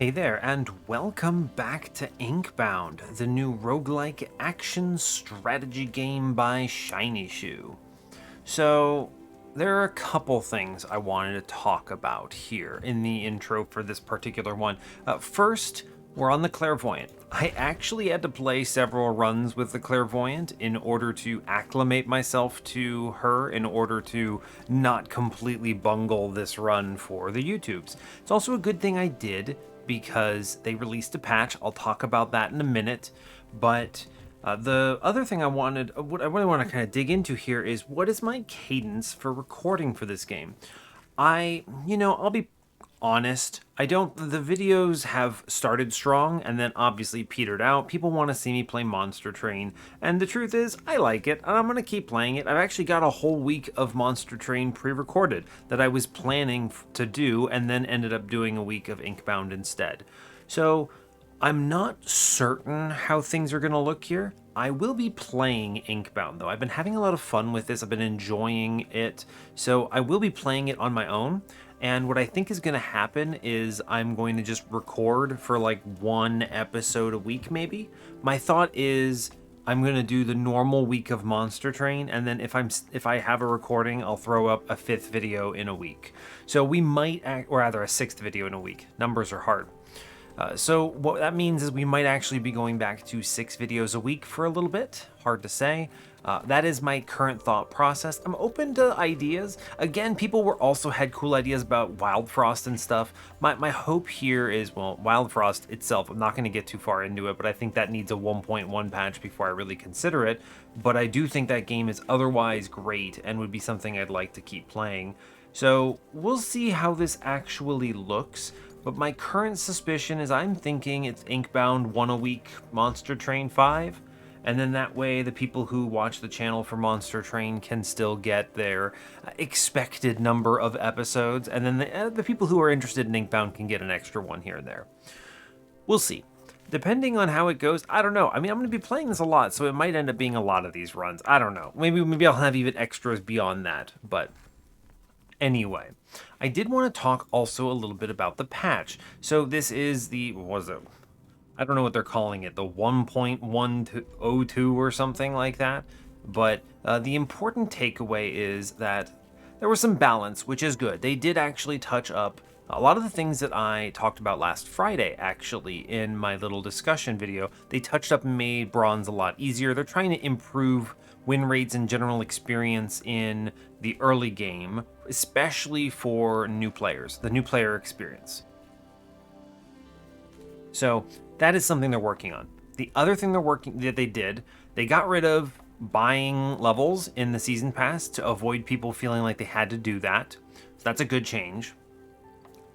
Hey there, and welcome back to Inkbound, the new roguelike action strategy game by Shiny Shoe. So, there are a couple things I wanted to talk about here in the intro for this particular one. First, we're on the Clairvoyant. I actually had to play several runs with the Clairvoyant in order to acclimate myself to her, in order to not completely bungle this run for the YouTubes. It's also a good thing I did because they released a patch. I'll talk about that in a minute, but the other thing what I really want to kind of dig into here is what is my cadence for recording for this game? I'll be honest, the videos have started strong and then obviously petered out. People want to see me play Monster Train, and the truth is, I like it, and I'm going to keep playing it. I've actually got a whole week of Monster Train pre-recorded that I was planning to do, and then ended up doing a week of Inkbound instead. So, I'm not certain how things are going to look here. I will be playing Inkbound though. I've been having a lot of fun with this. I've been enjoying it. So I will be playing it on my own. And what I think is going to happen is I'm going to just record for like one episode a week maybe. My thought is I'm going to do the normal week of Monster Train, and then if I have a recording, I'll throw up a fifth video in a week. So we might or rather a sixth video in a week. Numbers are hard. So what that means is we might actually be going back to 6 videos a week for a little bit. Hard to say. That is my current thought process. I'm open to ideas. Again, people were also had cool ideas about Wild Frost and stuff. My hope here is, well, Wild Frost itself, I'm not going to get too far into it, but I think that needs a 1.1 patch before I really consider it. But I do think that game is otherwise great and would be something I'd like to keep playing. So we'll see how this actually looks. But my current suspicion is I'm thinking it's Inkbound 1 a week, Monster Train 5, and then that way the people who watch the channel for Monster Train can still get their expected number of episodes, and then the people who are interested in Inkbound can get an extra one here and there. We'll see. Depending on how it goes, I don't know. I mean, I'm going to be playing this a lot, so it might end up being a lot of these runs. I don't know. Maybe I'll have even extras beyond that, but anyway, I did want to talk also a little bit about the patch. So this is what was it? I don't know what they're calling it, the 1.102 or something like that. But the important takeaway is that there was some balance, which is good. They did actually touch up a lot of the things that I talked about last Friday, actually, in my little discussion video. They touched up and made bronze a lot easier. They're trying to improve win rates and general experience in the early game, especially for new players, the new player experience. So that is something they're working on. The other thing they got rid of buying levels in the season pass to avoid people feeling like they had to do that. So that's a good change.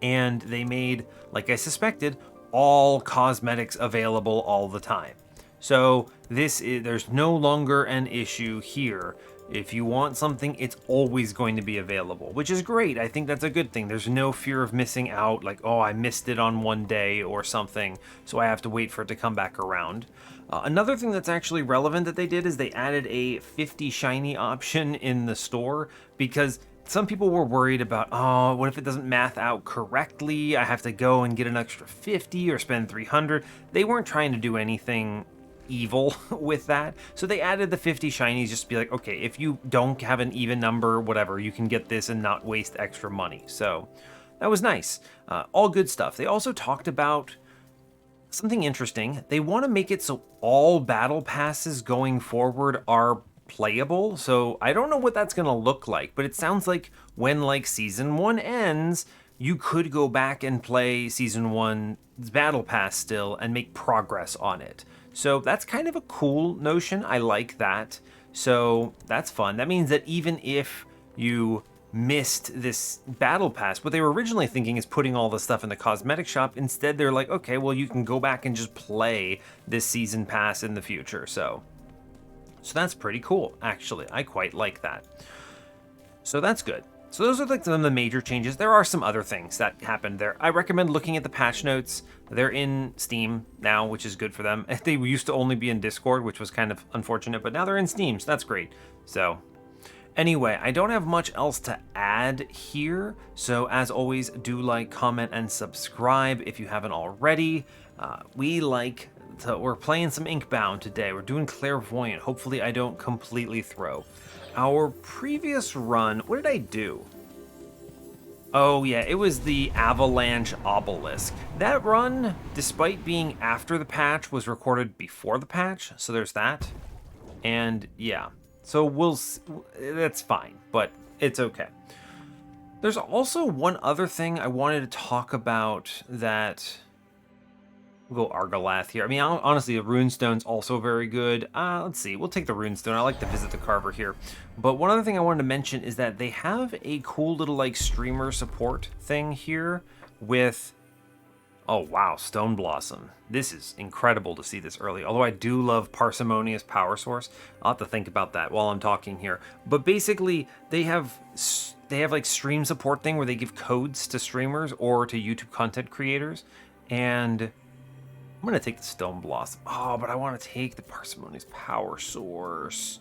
And they made, like I suspected, all cosmetics available all the time. So there's no longer an issue here. If you want something, it's always going to be available, which is great. I think that's a good thing. There's no fear of missing out, like, oh, I missed it on one day or something, so I have to wait for it to come back around. Another thing that's actually relevant that they did is they added a 50 shiny option in the store, because some people were worried about, oh, what if it doesn't math out correctly? I have to go and get an extra 50 or spend 300. They weren't trying to do anything evil with that. So they added the 50 shinies just to be like, okay, if you don't have an even number, whatever, you can get this and not waste extra money. So that was nice. All good stuff. They also talked about something interesting. They want to make it so all battle passes going forward are playable. So I don't know what that's going to look like, but it sounds like when like season 1 ends, you could go back and play season 1's battle pass still and make progress on it. So that's kind of a cool notion. I like that. So that's fun. That means that even if you missed this battle pass, what they were originally thinking is putting all the stuff in the cosmetic shop. Instead, they're like, okay, well, you can go back and just play this season pass in the future. So that's pretty cool, actually. I quite like that. So that's good. So those are like some of the major changes. There are some other things that happened there. I recommend looking at the patch notes. They're in Steam now, which is good for them. They used to only be in Discord, which was kind of unfortunate, but now they're in Steam, so that's great. So Anyway, I don't have much else to add here, so as always, do like, comment, and subscribe if you haven't already. We're playing some Inkbound today. We're doing Clairvoyant. Hopefully I don't completely throw. Our previous run, what did I do? Oh yeah, it was the Avalanche Obelisk. That run, despite being after the patch, was recorded before the patch, so there's that. And yeah, so that's fine, but it's okay. There's also one other thing I wanted to talk about that... We'll go Argalath here. I mean, honestly, the Ruhnstone's also very good. Let's see. We'll take the Ruhnstone. I like to visit the Carver here. But one other thing I wanted to mention is that they have a cool little, like, streamer support thing here with... Oh, wow. Stone Blossom. This is incredible to see this early. Although I do love Parsimonious Power Source. I'll have to think about that while I'm talking here. But basically, they have like, stream support thing where they give codes to streamers or to YouTube content creators. And... I'm going to take the Stone Blossom. Oh, but I want to take the Parsimonious Power Source.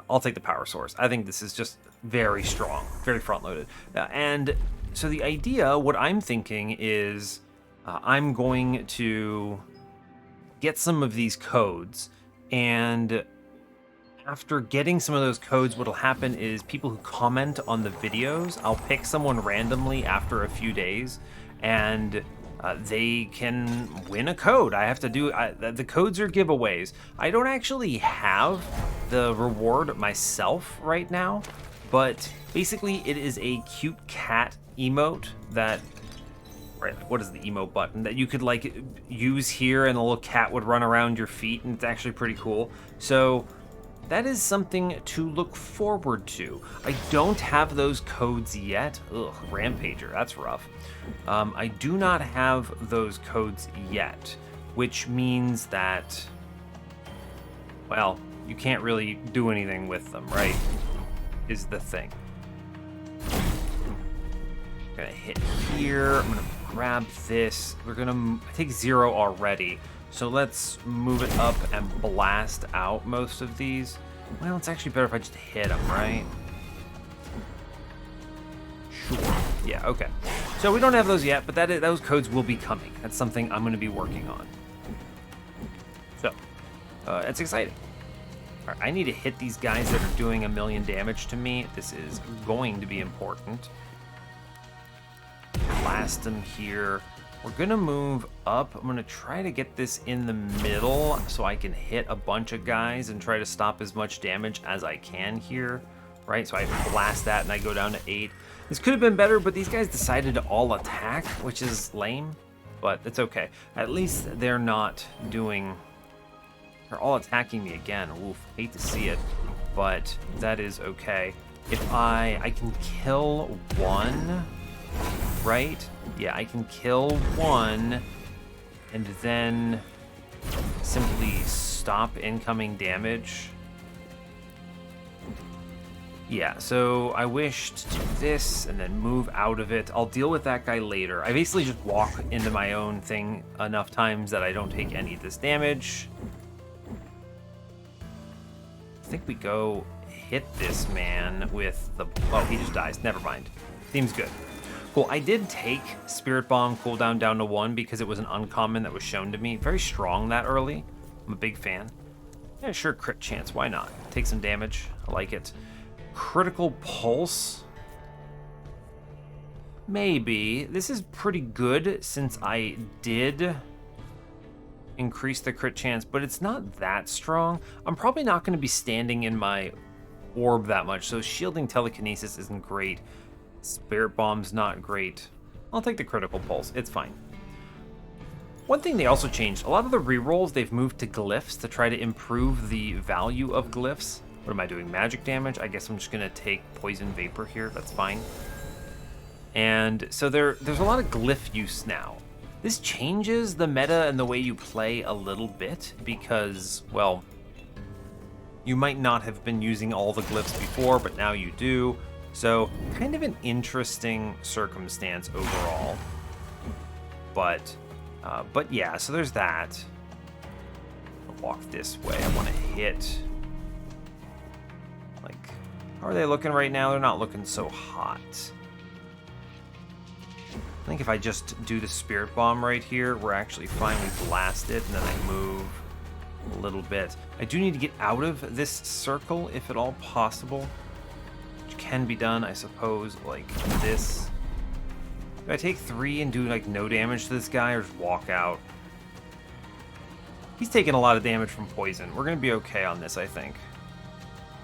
I'll take the Power Source. I think this is just very strong, very front-loaded. And so the idea, what I'm thinking is I'm going to get some of these codes, and after getting some of those codes, what'll happen is people who comment on the videos, I'll pick someone randomly after a few days, and... they can win a code. I have to do... the codes are giveaways. I don't actually have the reward myself right now, but basically it is a cute cat emote that... Right, what is the emote button? That you could, like, use here and a little cat would run around your feet, and it's actually pretty cool. So... that is something to look forward to. I don't have those codes yet. Ugh, Rampager, that's rough. I do not have those codes yet, which means that, well, you can't really do anything with them, right? Is the thing. I'm gonna hit here. I'm gonna grab this. We're gonna take 0 already. So let's move it up and blast out most of these. Well, it's actually better if I just hit them, right? Sure. Yeah, okay. So we don't have those yet, but those codes will be coming. That's something I'm going to be working on. So, it's exciting. All right, I need to hit these guys that are doing 1,000,000 damage to me. This is going to be important. Blast them here. We're going to move up. I'm going to try to get this in the middle so I can hit a bunch of guys and try to stop as much damage as I can here, right? So I blast that and I go down to 8. This could have been better, but these guys decided to all attack, which is lame, but it's okay. At least they're not doing... They're all attacking me again. Oof, hate to see it, but that is okay. If I can kill one... right? Yeah, I can kill one and then simply stop incoming damage. Yeah, so I wish to do this and then move out of it. I'll deal with that guy later. I basically just walk into my own thing enough times that I don't take any of this damage. I think we go hit this man with the... Oh, he just dies. Never mind. Seems good. Cool, I did take Spirit Bomb cooldown down to 1 because it was an uncommon that was shown to me. Very strong that early. I'm a big fan. Yeah, sure, crit chance. Why not? Take some damage. I like it. Critical Pulse. Maybe. This is pretty good since I did increase the crit chance, but it's not that strong. I'm probably not going to be standing in my orb that much, so shielding telekinesis isn't great. Spirit Bomb's not great. I'll take the Critical Pulse. It's fine. One thing they also changed, a lot of the rerolls, they've moved to glyphs to try to improve the value of glyphs. What am I doing? Magic damage? I guess I'm just going to take Poison Vapor here. That's fine. And so there's a lot of glyph use now. This changes the meta and the way you play a little bit because, well, you might not have been using all the glyphs before, but now you do. So kind of an interesting circumstance overall. But yeah, so there's that. I'll walk this way. I want to hit, like, How are they looking right now? They're not looking so hot. I think if I just do the Spirit Bomb right here, we're actually fine. We blast it, and then I move a little bit. I do need to get out of this circle, if at all possible. Which can be done, I suppose, like this. Do I take 3 and do, like, no damage to this guy, or just walk out? He's taking a lot of damage from poison. We're going to be okay on this, I think.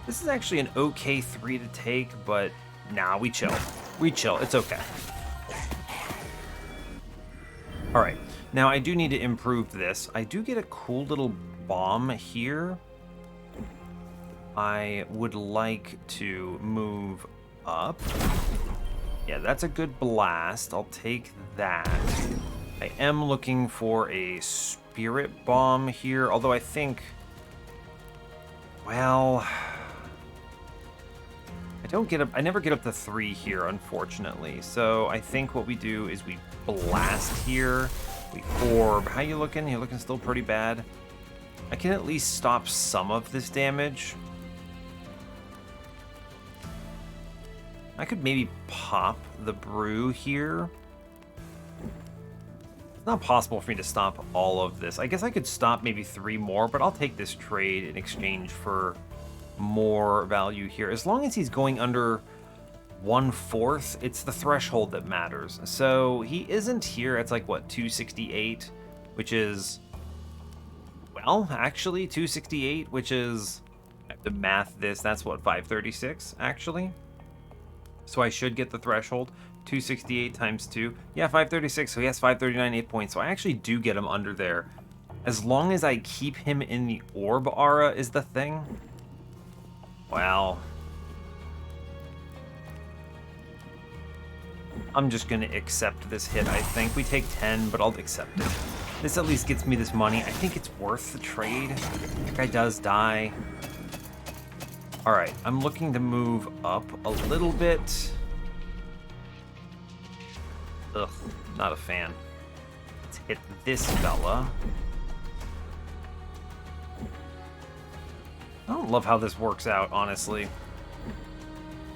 This is actually an okay 3 to take, but nah, we chill. We chill. It's okay. Alright, now I do need to improve this. I do get a cool little bomb here. I would like to move up. Yeah, that's a good blast. I'll take that. I am looking for a Spirit Bomb here, although I think... Well... I never get up to 3 here, unfortunately. So I think what we do is we blast here. We orb. How you looking? You're looking still pretty bad. I can at least stop some of this damage. I could maybe pop the brew here. It's not possible for me to stop all of this. I guess I could stop maybe 3 more, but I'll take this trade in exchange for more value here. As long as he's going under 1/4, it's the threshold that matters. So he isn't here. It's like, what, 268, which is, well, actually 268, which is, I have to math this, that's what, 536, actually. So I should get the threshold. 268 times 2. Yeah, 536, so he has 539 8 points. So I actually do get him under there. As long as I keep him in the orb aura is the thing. Well, I'm just going to accept this hit, I think. We take 10, but I'll accept it. This at least gets me this money. I think it's worth the trade. That guy does die. Alright, I'm looking to move up a little bit. Ugh, not a fan. Let's hit this fella. I don't love how this works out, honestly.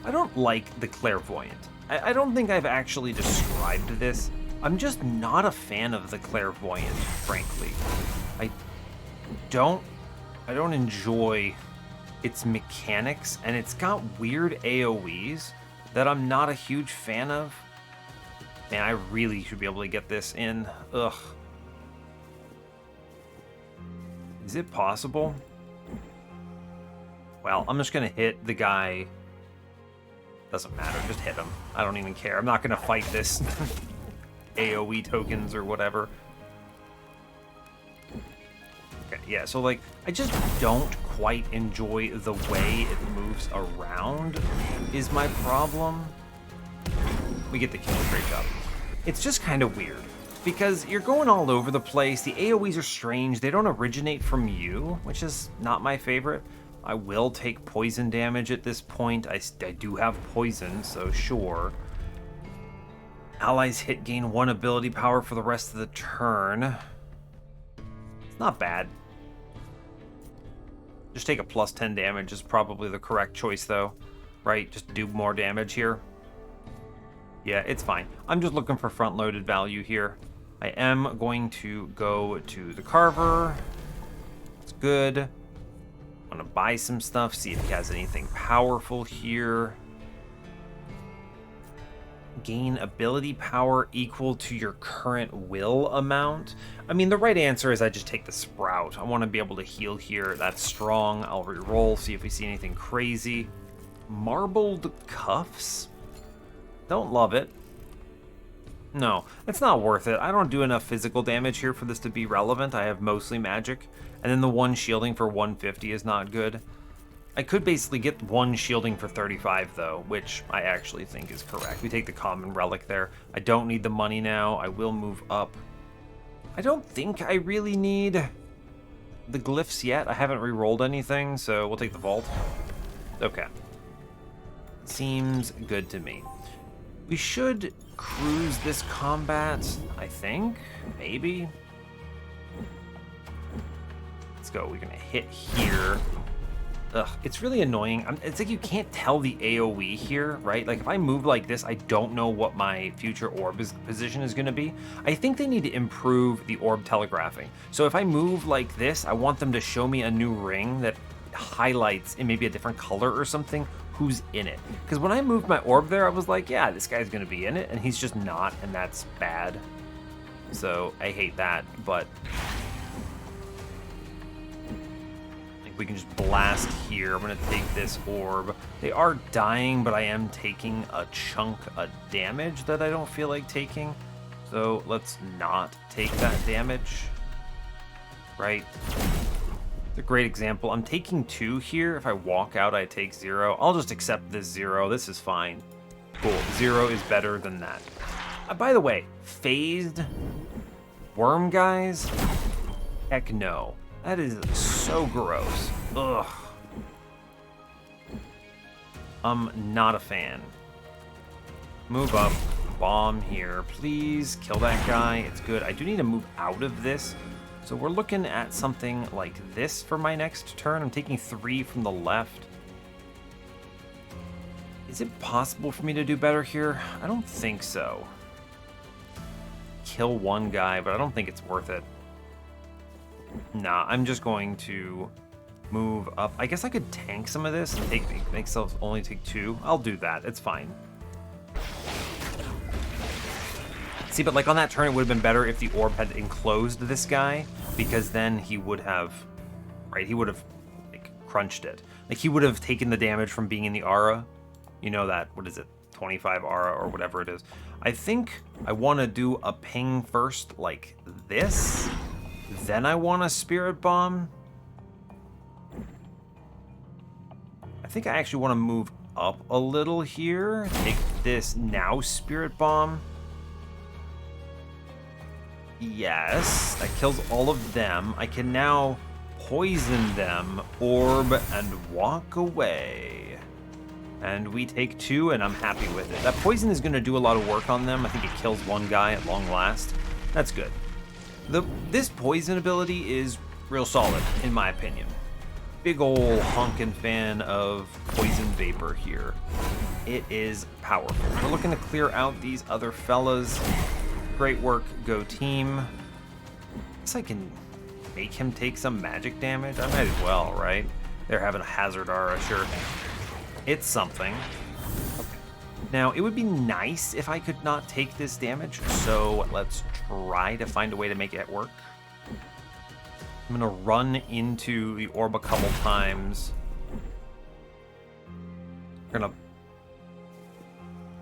I don't like the Clairvoyant. I don't think I've actually described this. I'm just not a fan of the Clairvoyant, frankly. I don't enjoy its mechanics, and it's got weird AoEs that I'm not a huge fan of. Man, I really should be able to get this in. Ugh. Is it possible? Well, I'm just gonna hit the guy. Doesn't matter, just hit him. I don't even care. I'm not gonna fight this AoE tokens or whatever. Okay, yeah, so like, I just don't quite enjoy the way it moves around is my problem. We get the kill, great job. It's just kind of weird, because you're going all over the place, the AoEs are strange, they don't originate from you, which is not my favorite. I will take poison damage at this point. I do have poison, so sure. Allies hit gain 1 ability power for the rest of the turn. It's not bad. Just take a plus 10 damage is probably the correct choice, though. Right? Just do more damage here. Yeah, it's fine. I'm just looking for front-loaded value here. I am going to go to the Carver. It's good. I'm gonna buy some stuff, see if he has anything powerful here. Gain ability power equal to your current will amount. I mean, the right answer is I just take the Sprout. I want to be able to heal here. That's strong. I'll reroll, see if we see anything crazy. Marbled Cuffs? Don't love it. No, it's not worth it. I don't do enough physical damage here for this to be relevant. I have mostly magic. And then the 1 shielding for 150 is not good. I could basically get 1 shielding for 35, though, which I actually think is correct. We take the common relic there. I don't need the money now. I will move up. I don't think I really need the glyphs yet. I haven't re-rolled anything, so we'll take the vault. Okay. Seems good to me. We should cruise this combat, I think. Maybe. Let's go. We're going to hit here. ugh, it's really annoying. It's like you can't tell the AoE here, right? Like if I move like this, I don't know what my future orb position is going to be. I think they need to improve the orb telegraphing. So if I move like this, I want them to show me a new ring that highlights in maybe a different color or something who's in it. Because when I moved my orb there, I was like, yeah, this guy's going to be in it, and he's just not, and that's bad. So I hate that, but we can just blast here. I'm gonna take this orb. They are dying, but I am taking a chunk of damage that I don't feel like taking. So let's not take that damage, right? It's a great example. I'm taking 2 here. If I walk out, I take 0. I'll just accept this 0. This is fine. Cool, 0 is better than that. By the way, phased worm guys? Heck no. That is so gross. Ugh. I'm not a fan. Move up. Bomb here. Please kill that guy. It's good. I do need to move out of this. So we're looking at something like this for my next turn. I'm taking 3 from the left. Is it possible for me to do better here? I don't think so. Kill one guy, but I don't think it's worth it. Nah, I'm just going to move up. I guess I could tank some of this and make myself only take 2. I'll do that. It's fine. See, but like on that turn, it would have been better if the orb had enclosed this guy, because then he would have, right? He would have like crunched it. Like he would have taken the damage from being in the aura. You know that, what is it? 25 aura or whatever it is. I think I want to do a ping first like this. Then I want a spirit bomb. I think I actually want to move up a little here. Take this now spirit bomb. Yes, that kills all of them. I can now poison them, orb, and walk away. And we take 2, and I'm happy with it. That poison is going to do a lot of work on them. I think it kills one guy at long last. That's good. This poison ability is real solid, in my opinion. Big ol' honkin' fan of poison vapor here. It is powerful. We're looking to clear out these other fellas. Great work, go team. I guess I can make him take some magic damage. I might as well, right? They're having a hazard aura, sure. It's something. Okay. Now, it would be nice if I could not take this damage, so let's try to find a way to make it work. I'm gonna run into the orb a couple times.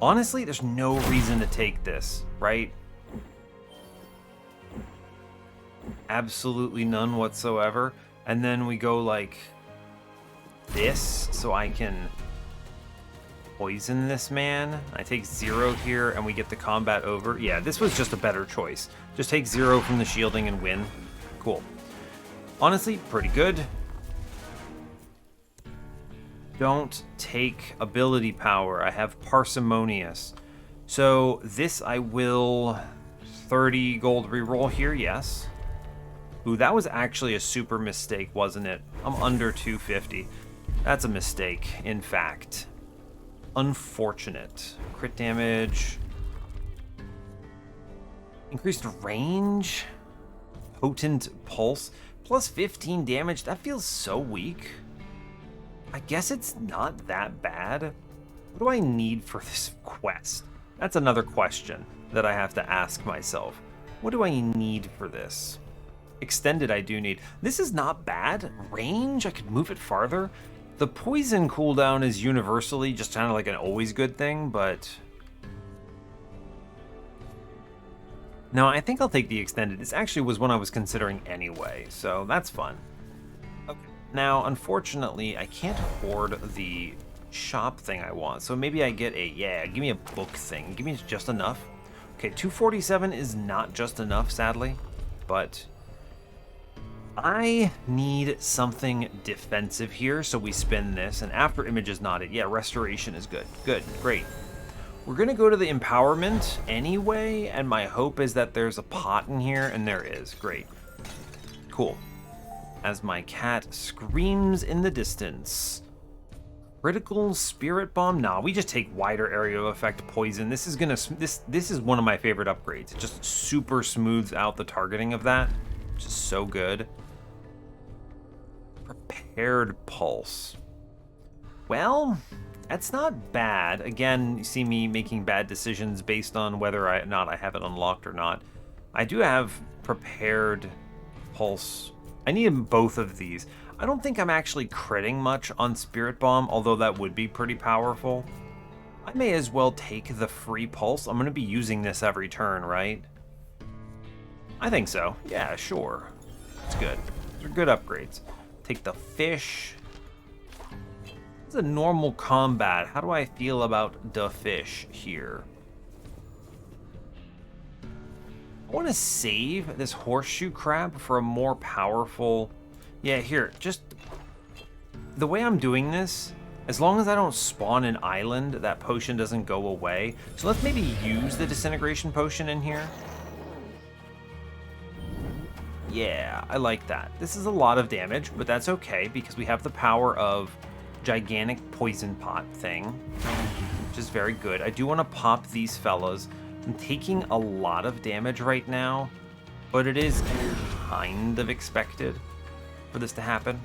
Honestly, there's no reason to take this, right? Absolutely none whatsoever. And then we go like this, so I can poison this man. I take 0 here, and we get the combat over. Yeah, this was just a better choice. Just take 0 from the shielding and win. Cool. Honestly, pretty good. Don't take ability power. I have Parsimonious. So this I will 30 gold reroll here, yes. Ooh, that was actually a super mistake, wasn't it? I'm under 250. That's a mistake, in fact. Unfortunate. Crit damage. Increased range. Potent pulse. Plus 15 damage. That feels so weak. I guess it's not that bad. What do I need for this quest? That's another question that I have to ask myself. What do I need for this? Extended I do need. This is not bad. Range, I could move it farther. The poison cooldown is universally just kind of like an always good thing, but... No, I think I'll take the extended. This actually was one I was considering anyway, so that's fun. Okay. Now, unfortunately, I can't afford the shop thing I want, so maybe I get a, yeah, give me a book thing. Give me just enough. Okay, 247 is not just enough, sadly, but I need something defensive here, so we spin this, and after image is knotted, yeah, restoration is good. Good, great. We're gonna go to the empowerment anyway, and my hope is that there's a pot in here, and there is. Great. Cool. as my cat screams in the distance. Critical spirit bomb? Nah, we just take wider area of effect poison. This is gonna this is one of my favorite upgrades. It just super smooths out the targeting of that, which is so good. Prepared pulse. Well, that's not bad. Again, you see me making bad decisions based on whether or not I have it unlocked or not. I do have prepared pulse. I need both of these. I don't think I'm actually critting much on Spirit Bomb, although that would be pretty powerful. I may as well take the free pulse. I'm going to be using this every turn, right? I think so. Yeah, sure. It's good. They're good upgrades. Take the fish. It's a normal combat. How do I feel about the fish here? I want to save this horseshoe crab for a more powerful... Yeah, here, just... The way I'm doing this, as long as I don't spawn an island, that potion doesn't go away. So let's maybe use the disintegration potion in here. Yeah, I like that. This is a lot of damage, but that's okay because we have the power of gigantic poison pot thing, which is very good. I do want to pop these fellas. I'm taking a lot of damage right now, but it is kind of expected for this to happen.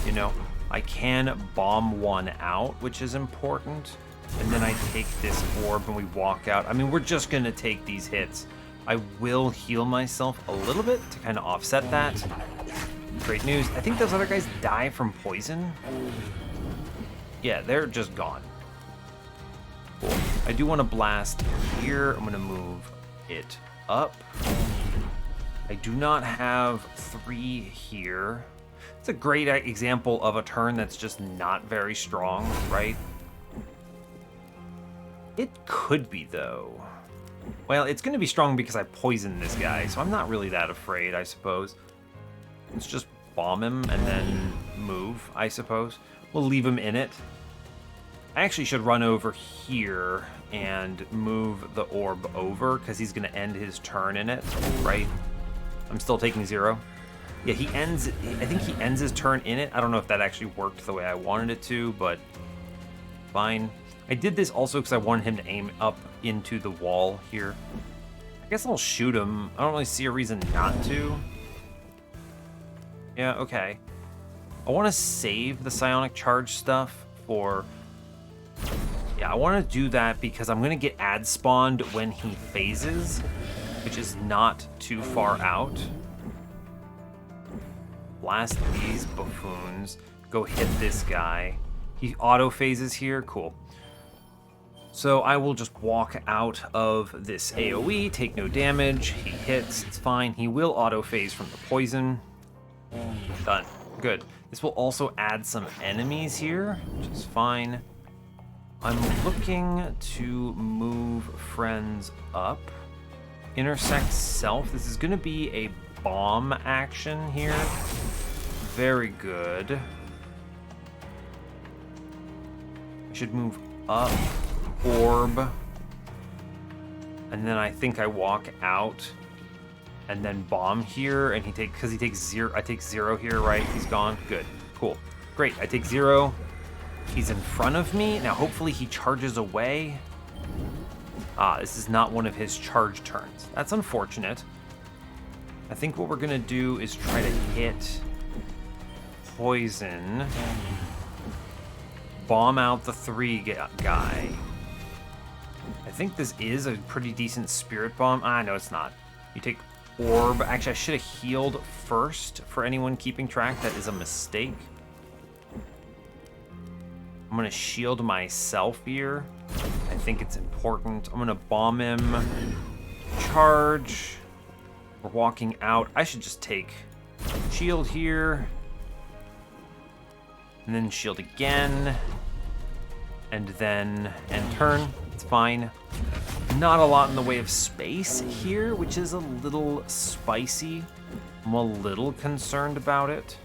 You know, I can bomb one out, which is important, and then I take this orb and we walk out. I mean, we're just gonna take these hits. I will heal myself a little bit to kind of offset that. Great news. I think those other guys die from poison. Yeah, they're just gone. Cool. I do want to blast here. I'm going to move it up. I do not have 3 here. It's a great example of a turn that's just not very strong, right? It could be, though. Well, it's going to be strong because I poisoned this guy, so I'm not really that afraid, I suppose. Let's just bomb him and then move, I suppose. We'll leave him in it. I actually should run over here and move the orb over because he's going to end his turn in it, right? I'm still taking 0. Yeah, I think he ends his turn in it. I don't know if that actually worked the way I wanted it to, but fine. I did this also because I wanted him to aim up into the wall here. I guess I'll shoot him. I don't really see a reason not to. Yeah, okay. I want to save the psionic charge stuff for... Yeah, I want to do that because I'm going to get ad spawned when he phases, which is not too far out. Blast these buffoons. Go hit this guy. He auto phases here. Cool. So I will just walk out of this AoE, take no damage. He hits. It's fine. He will auto phase from the poison. Done. Good. This will also add some enemies here, which is fine. I'm looking to move friends up. Intersect self. This is going to be a bomb action here. Very good. I should move up. Orb. And then I think I walk out and then bomb here, and he takes 0. I take 0 here, right? He's gone. Good. Cool. Great. I take 0. He's in front of me. Now, hopefully he charges away. Ah, this is not one of his charge turns. That's unfortunate. I think what we're going to do is try to hit poison. Bomb out the 3 guy. I think this is a pretty decent spirit bomb. Ah, no, it's not. You take orb. Actually, I should have healed first for anyone keeping track. That is a mistake. I'm going to shield myself here. I think it's important. I'm going to bomb him. Charge. We're walking out. I should just take shield here. And then shield again. And then end turn. It's fine. Not a lot in the way of space here, which is a little spicy. I'm a little concerned about it.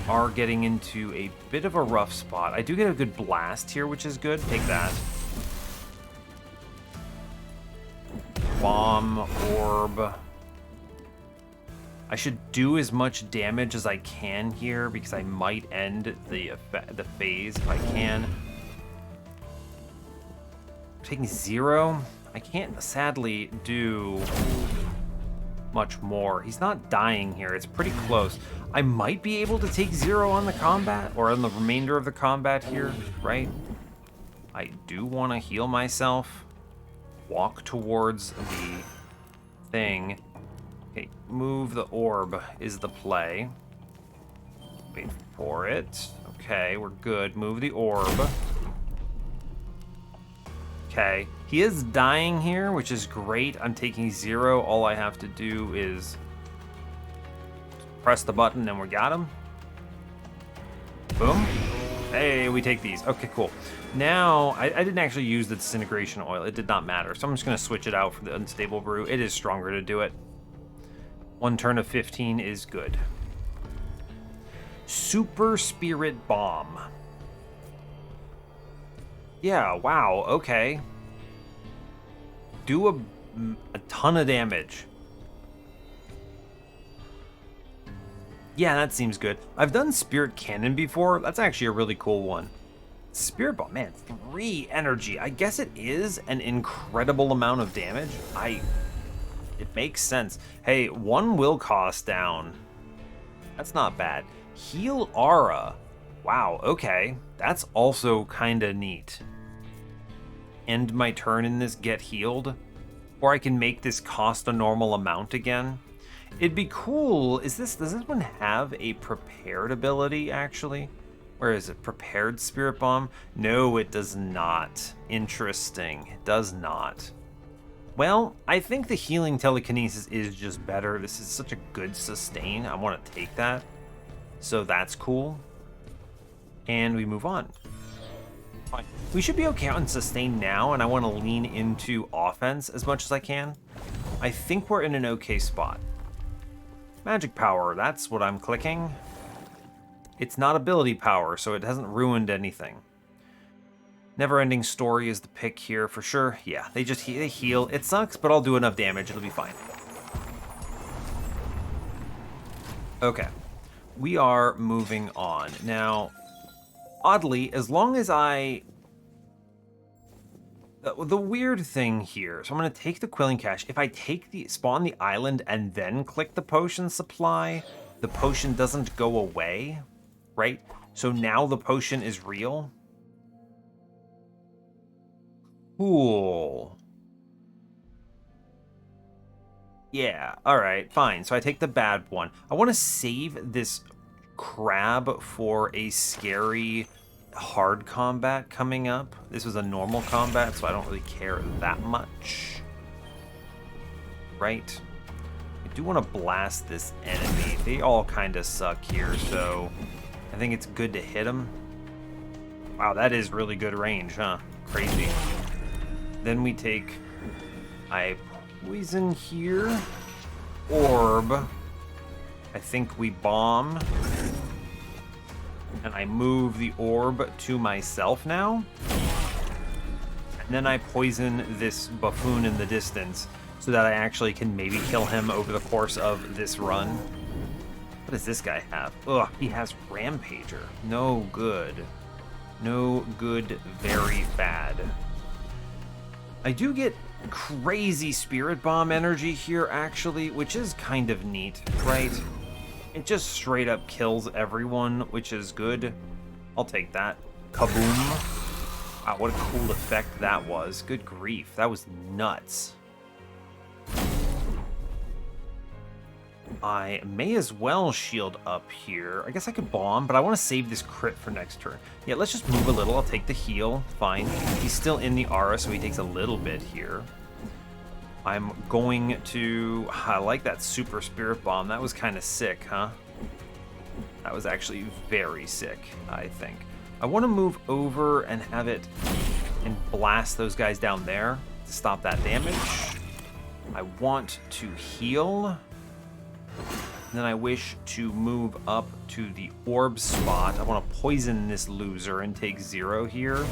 Are getting into a bit of a rough spot. I do get a good blast here, which is good. Take that. Bomb, orb. I should do as much damage as I can here because I might end the phase if I can. Taking 0. I can't sadly do much more. He's not dying here. It's pretty close. I might be able to take 0 on the combat or on the remainder of the combat here, right? I do want to heal myself. Walk towards the thing. Okay, move the orb is the play. Wait for it. Okay, we're good. Move the orb. Okay, he is dying here, which is great. I'm taking 0. All I have to do is press the button and we got him. Boom. Hey, we take these. Okay, cool. Now, I didn't actually use the disintegration oil. It did not matter. So I'm just going to switch it out for the unstable brew. It is stronger to do it. 1 turn of 15 is good. Super Spirit Bomb. Yeah, wow, okay. Do a ton of damage. Yeah, that seems good. I've done Spirit Cannon before. That's actually a really cool one. Spirit Bomb, man, 3 energy. I guess it is an incredible amount of damage. It makes sense. Hey, 1 will cost down. That's not bad. Heal Aura. Wow, okay. That's also kind of neat. End my turn in this, get healed. Or I can make this cost a normal amount again. It'd be cool. Does this one have a prepared ability, actually? Where is it? Prepared Spirit Bomb? No, it does not. Interesting. It does not. Well, I think the healing telekinesis is just better. This is such a good sustain. I want to take that. So that's cool. And we move on. Fine. We should be okay on sustain now, and I want to lean into offense as much as I can. I think we're in an okay spot. Magic power, that's what I'm clicking. It's not ability power, so it hasn't ruined anything. Never-ending story is the pick here for sure. Yeah, they heal. It sucks, but I'll do enough damage. It'll be fine. Okay. We are moving on. Now, oddly, as long as I... The weird thing here, so I'm going to take the Quilling Cache. If I spawn the island and then click the potion supply, the potion doesn't go away, right? So now the potion is real. Cool. Yeah, alright, fine. So I take the bad one. I want to save this crab for a scary hard combat coming up. This was a normal combat, so I don't really care that much. Right? I do want to blast this enemy. They all kind of suck here, so I think it's good to hit them. Wow, that is really good range, huh? Crazy. Then we take... I poison here. Orb. I think we bomb. And I move the orb to myself now. And then I poison this buffoon in the distance so that I actually can maybe kill him over the course of this run. What does this guy have? Ugh, he has Rampager. No good. No good, very bad. I do get crazy Spirit Bomb energy here, actually, which is kind of neat, right? It just straight up kills everyone, which is good. I'll take that. Kaboom. Wow, what a cool effect that was. Good grief, that was nuts. I may as well shield up here. I guess I could bomb, but I want to save this crit for next turn. Yeah, let's just move a little. I'll take the heal. Fine. He's still in the aura, so he takes a little bit here. I'm going to... I like that Super Spirit Bomb. That was kind of sick, huh? That was actually very sick, I think. I want to move over and have it... and blast those guys down there to stop that damage. I want to heal... And then I wish to move up to the orb spot. I want to poison this loser and take 0 here.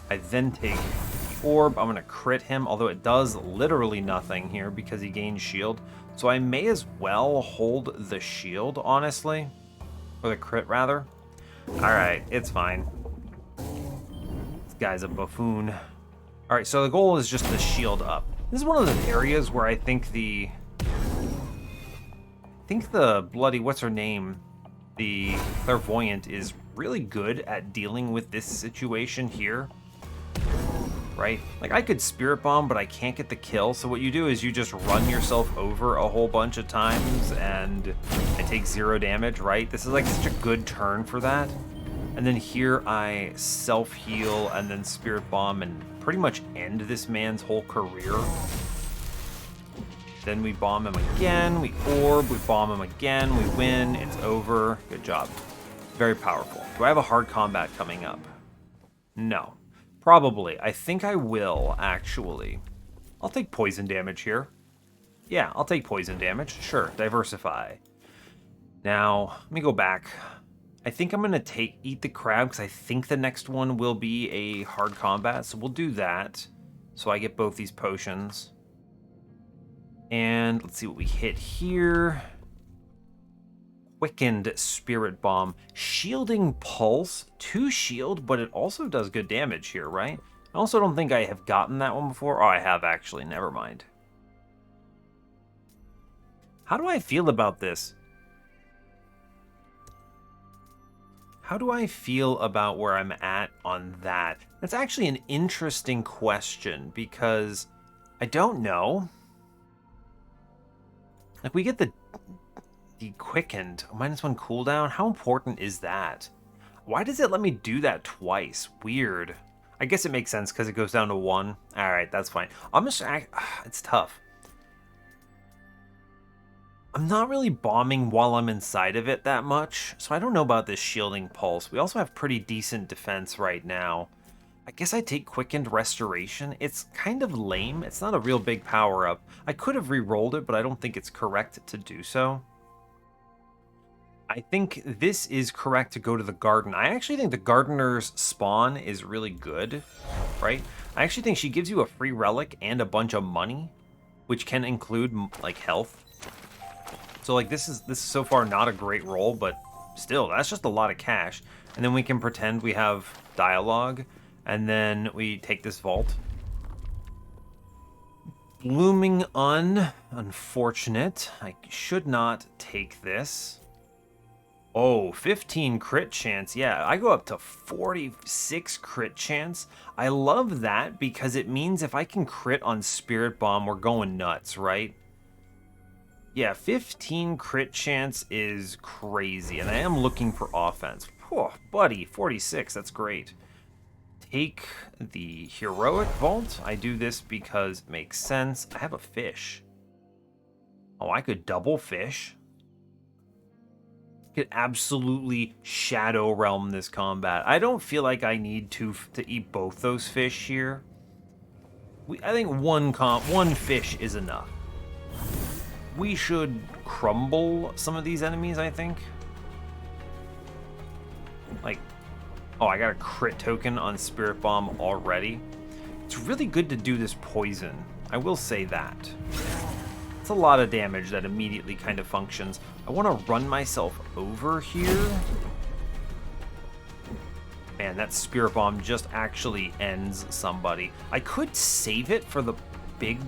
I then take the orb. I'm going to crit him, although it does literally nothing here because he gains shield. So I may as well hold the shield, honestly. Or the crit, rather. Alright, it's fine. This guy's a buffoon. Alright, so the goal is just the shield up. This is one of the areas where I think the bloody, what's her name? The Clairvoyant is really good at dealing with this situation here. Right? Like, I could Spirit Bomb, but I can't get the kill. So what you do is you just run yourself over a whole bunch of times, and I take 0 damage, right? This is like such a good turn for that. And then here I self-heal and then Spirit Bomb and pretty much end this man's whole career. Then we bomb him again, we orb, we bomb him again, we win, it's over. Good job. Very powerful. Do I have a hard combat coming up? No. Probably. I think I will, actually. I'll take poison damage here. Yeah, I'll take poison damage. Sure, diversify. Now, let me go back. I think I'm going to eat the crab, because I think the next one will be a hard combat, so we'll do that. So I get both these potions. And let's see what we hit here. Quickened Spirit Bomb. Shielding Pulse. 2 shield, but it also does good damage here, right? I also don't think I have gotten that one before. Oh, I have actually. Never mind. How do I feel about this? How do I feel about where I'm at on that? That's actually an interesting question, because I don't know. Like, we get the quickened -1 cooldown. How important is that? Why does it let me do that twice? Weird. I guess it makes sense because it goes down to 1. All right, that's fine. It's tough. I'm not really bombing while I'm inside of it that much, so I don't know about this shielding pulse. We also have pretty decent defense right now. I guess I take Quickened Restoration. It's kind of lame. It's not a real big power-up. I could have re-rolled it, but I don't think it's correct to do so. I think this is correct to go to the garden. I actually think the gardener's spawn is really good, right? I actually think she gives you a free relic and a bunch of money, which can include, like, health. So, like, this is so far not a great roll, but still, that's just a lot of cash. And then we can pretend we have dialogue, and then we take this vault. Blooming unfortunate. I should not take this. Oh, 15 crit chance. Yeah, I go up to 46 crit chance. I love that because it means if I can crit on Spirit Bomb, we're going nuts, right? Yeah, 15 crit chance is crazy, and I am looking for offense. Oh, buddy, 46, that's great. Take the Heroic Vault. I do this because it makes sense. I have a fish. Oh, I could double fish. Could absolutely Shadow Realm this combat. I don't feel like I need to eat both those fish here. I think one fish is enough. We should crumble some of these enemies, I think. Like, oh, I got a crit token on Spirit Bomb already. It's really good to do this poison. I will say that. It's a lot of damage that immediately kind of functions. I want to run myself over here. Man, that Spirit Bomb just actually ends somebody. I could save it for the big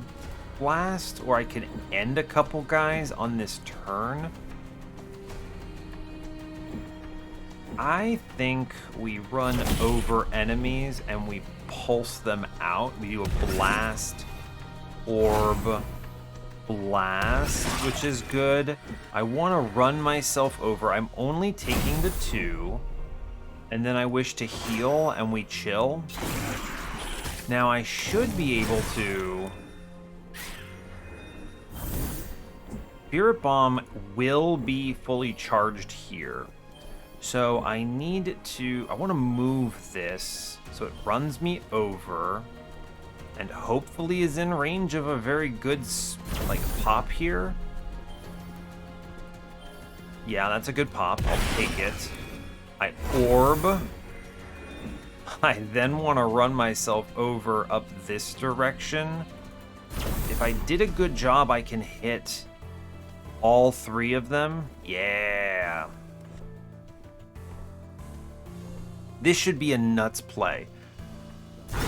blast, or I could end a couple guys on this turn. I think we run over enemies and we pulse them out. We do a blast, orb, blast, which is good. I want to run myself over. I'm only taking the 2, and then I wish to heal and we chill. Now I should be able to... Spirit Bomb will be fully charged here. So I need to... I want to move this so it runs me over and hopefully is in range of a very good, like, pop here. Yeah, that's a good pop. I'll take it. I orb. I then want to run myself over up this direction. If I did a good job, I can hit all 3 of them. Yeah. This should be a nuts play.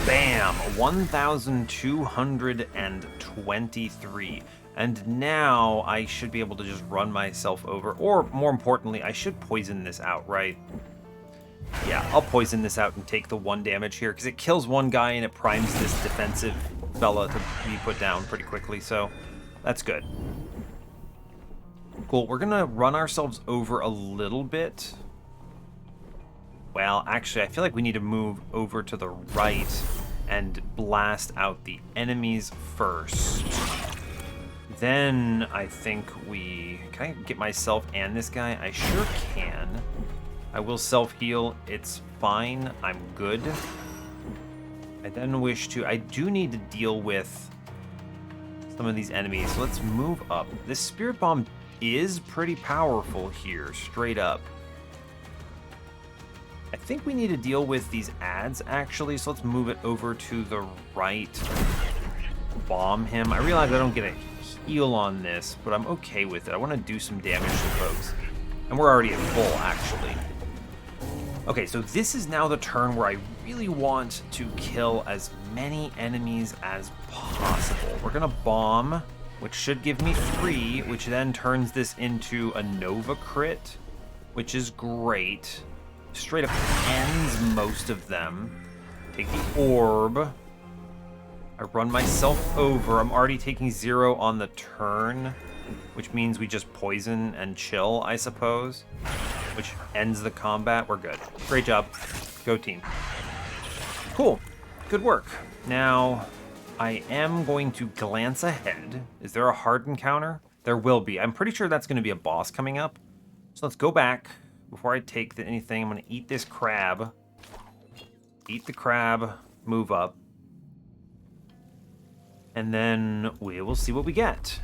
Bam! 1,223. And now I should be able to just run myself over. Or, more importantly, I should poison this out, right? Yeah, I'll poison this out and take the 1 damage here, because it kills 1 guy and it primes this defensive fella to be put down pretty quickly, so that's good. Cool, we're gonna run ourselves over a little bit. Well, actually, I feel like we need to move over to the right and blast out the enemies first. Then I think we... Can I get myself and this guy? I sure can. I will self-heal. It's fine. I'm good. I then wish to... I do need to deal with some of these enemies. So let's move up. This Spirit Bomb is pretty powerful here, straight up. I think we need to deal with these ads, actually, so let's move it over to the right. Bomb him. I realize I don't get a heal on this, but I'm okay with it. I want to do some damage to folks. And we're already at full, actually. Okay, so this is now the turn where I really want to kill as many enemies as possible. We're going to bomb, which should give me 3, which then turns this into a Nova crit, which is great. Straight up ends most of them. Take the orb. I run myself over. I'm already taking 0 on the turn, which means we just poison and chill, I suppose, which ends the combat. We're good. Great job. Go team. Cool. Good work. Now, I am going to glance ahead. Is there a hard encounter? There will be. I'm pretty sure that's going to be a boss coming up. So let's go back. Before I take anything, I'm going to eat this crab. Eat the crab, move up. And then we will see what we get.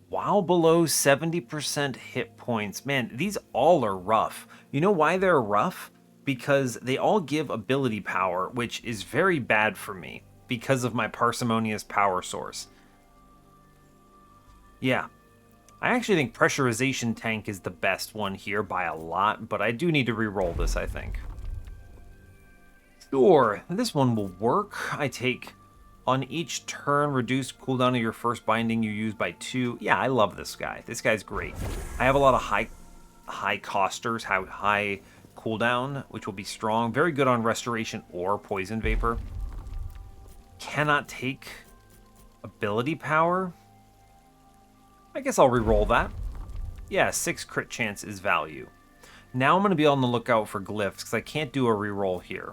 While below 70% hit points. Man, these all are rough. You know why they're rough? Because they all give ability power, which is very bad for me because of my parsimonious power source. Yeah. I actually think Pressurization Tank is the best one here by a lot, but I do need to re-roll this, I think. Sure, this one will work. I take, on each turn, reduce cooldown of your first binding you use by 2. Yeah, I love this guy. This guy's great. I have a lot of high costers, high cooldown, which will be strong. Very good on Restoration or Poison Vapor. Cannot take ability power. I guess I'll re-roll that. Yeah, 6 crit chance is value. Now I'm going to be on the lookout for glyphs, because I can't do a re-roll here.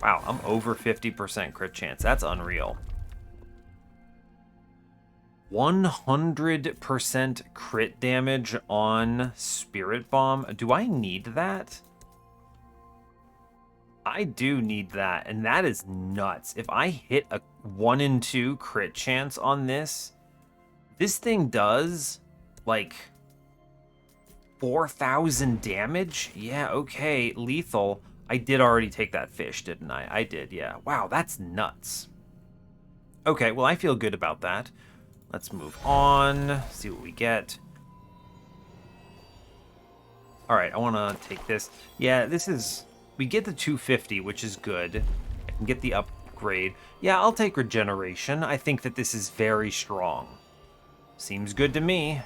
Wow, I'm over 50% crit chance. That's unreal. 100% crit damage on Spirit Bomb. Do I need that? I do need that, and that is nuts. If I hit a 1 in 2 crit chance on this... This thing does, like, 4,000 damage? Yeah, okay, lethal. I did already take that fish, didn't I? I did, yeah. Wow, that's nuts. Okay, well, I feel good about that. Let's move on, see what we get. All right, I want to take this. Yeah, this is... We get the 250, which is good. I can get the upgrade. Yeah, I'll take regeneration. I think that this is very strong. Seems good to me.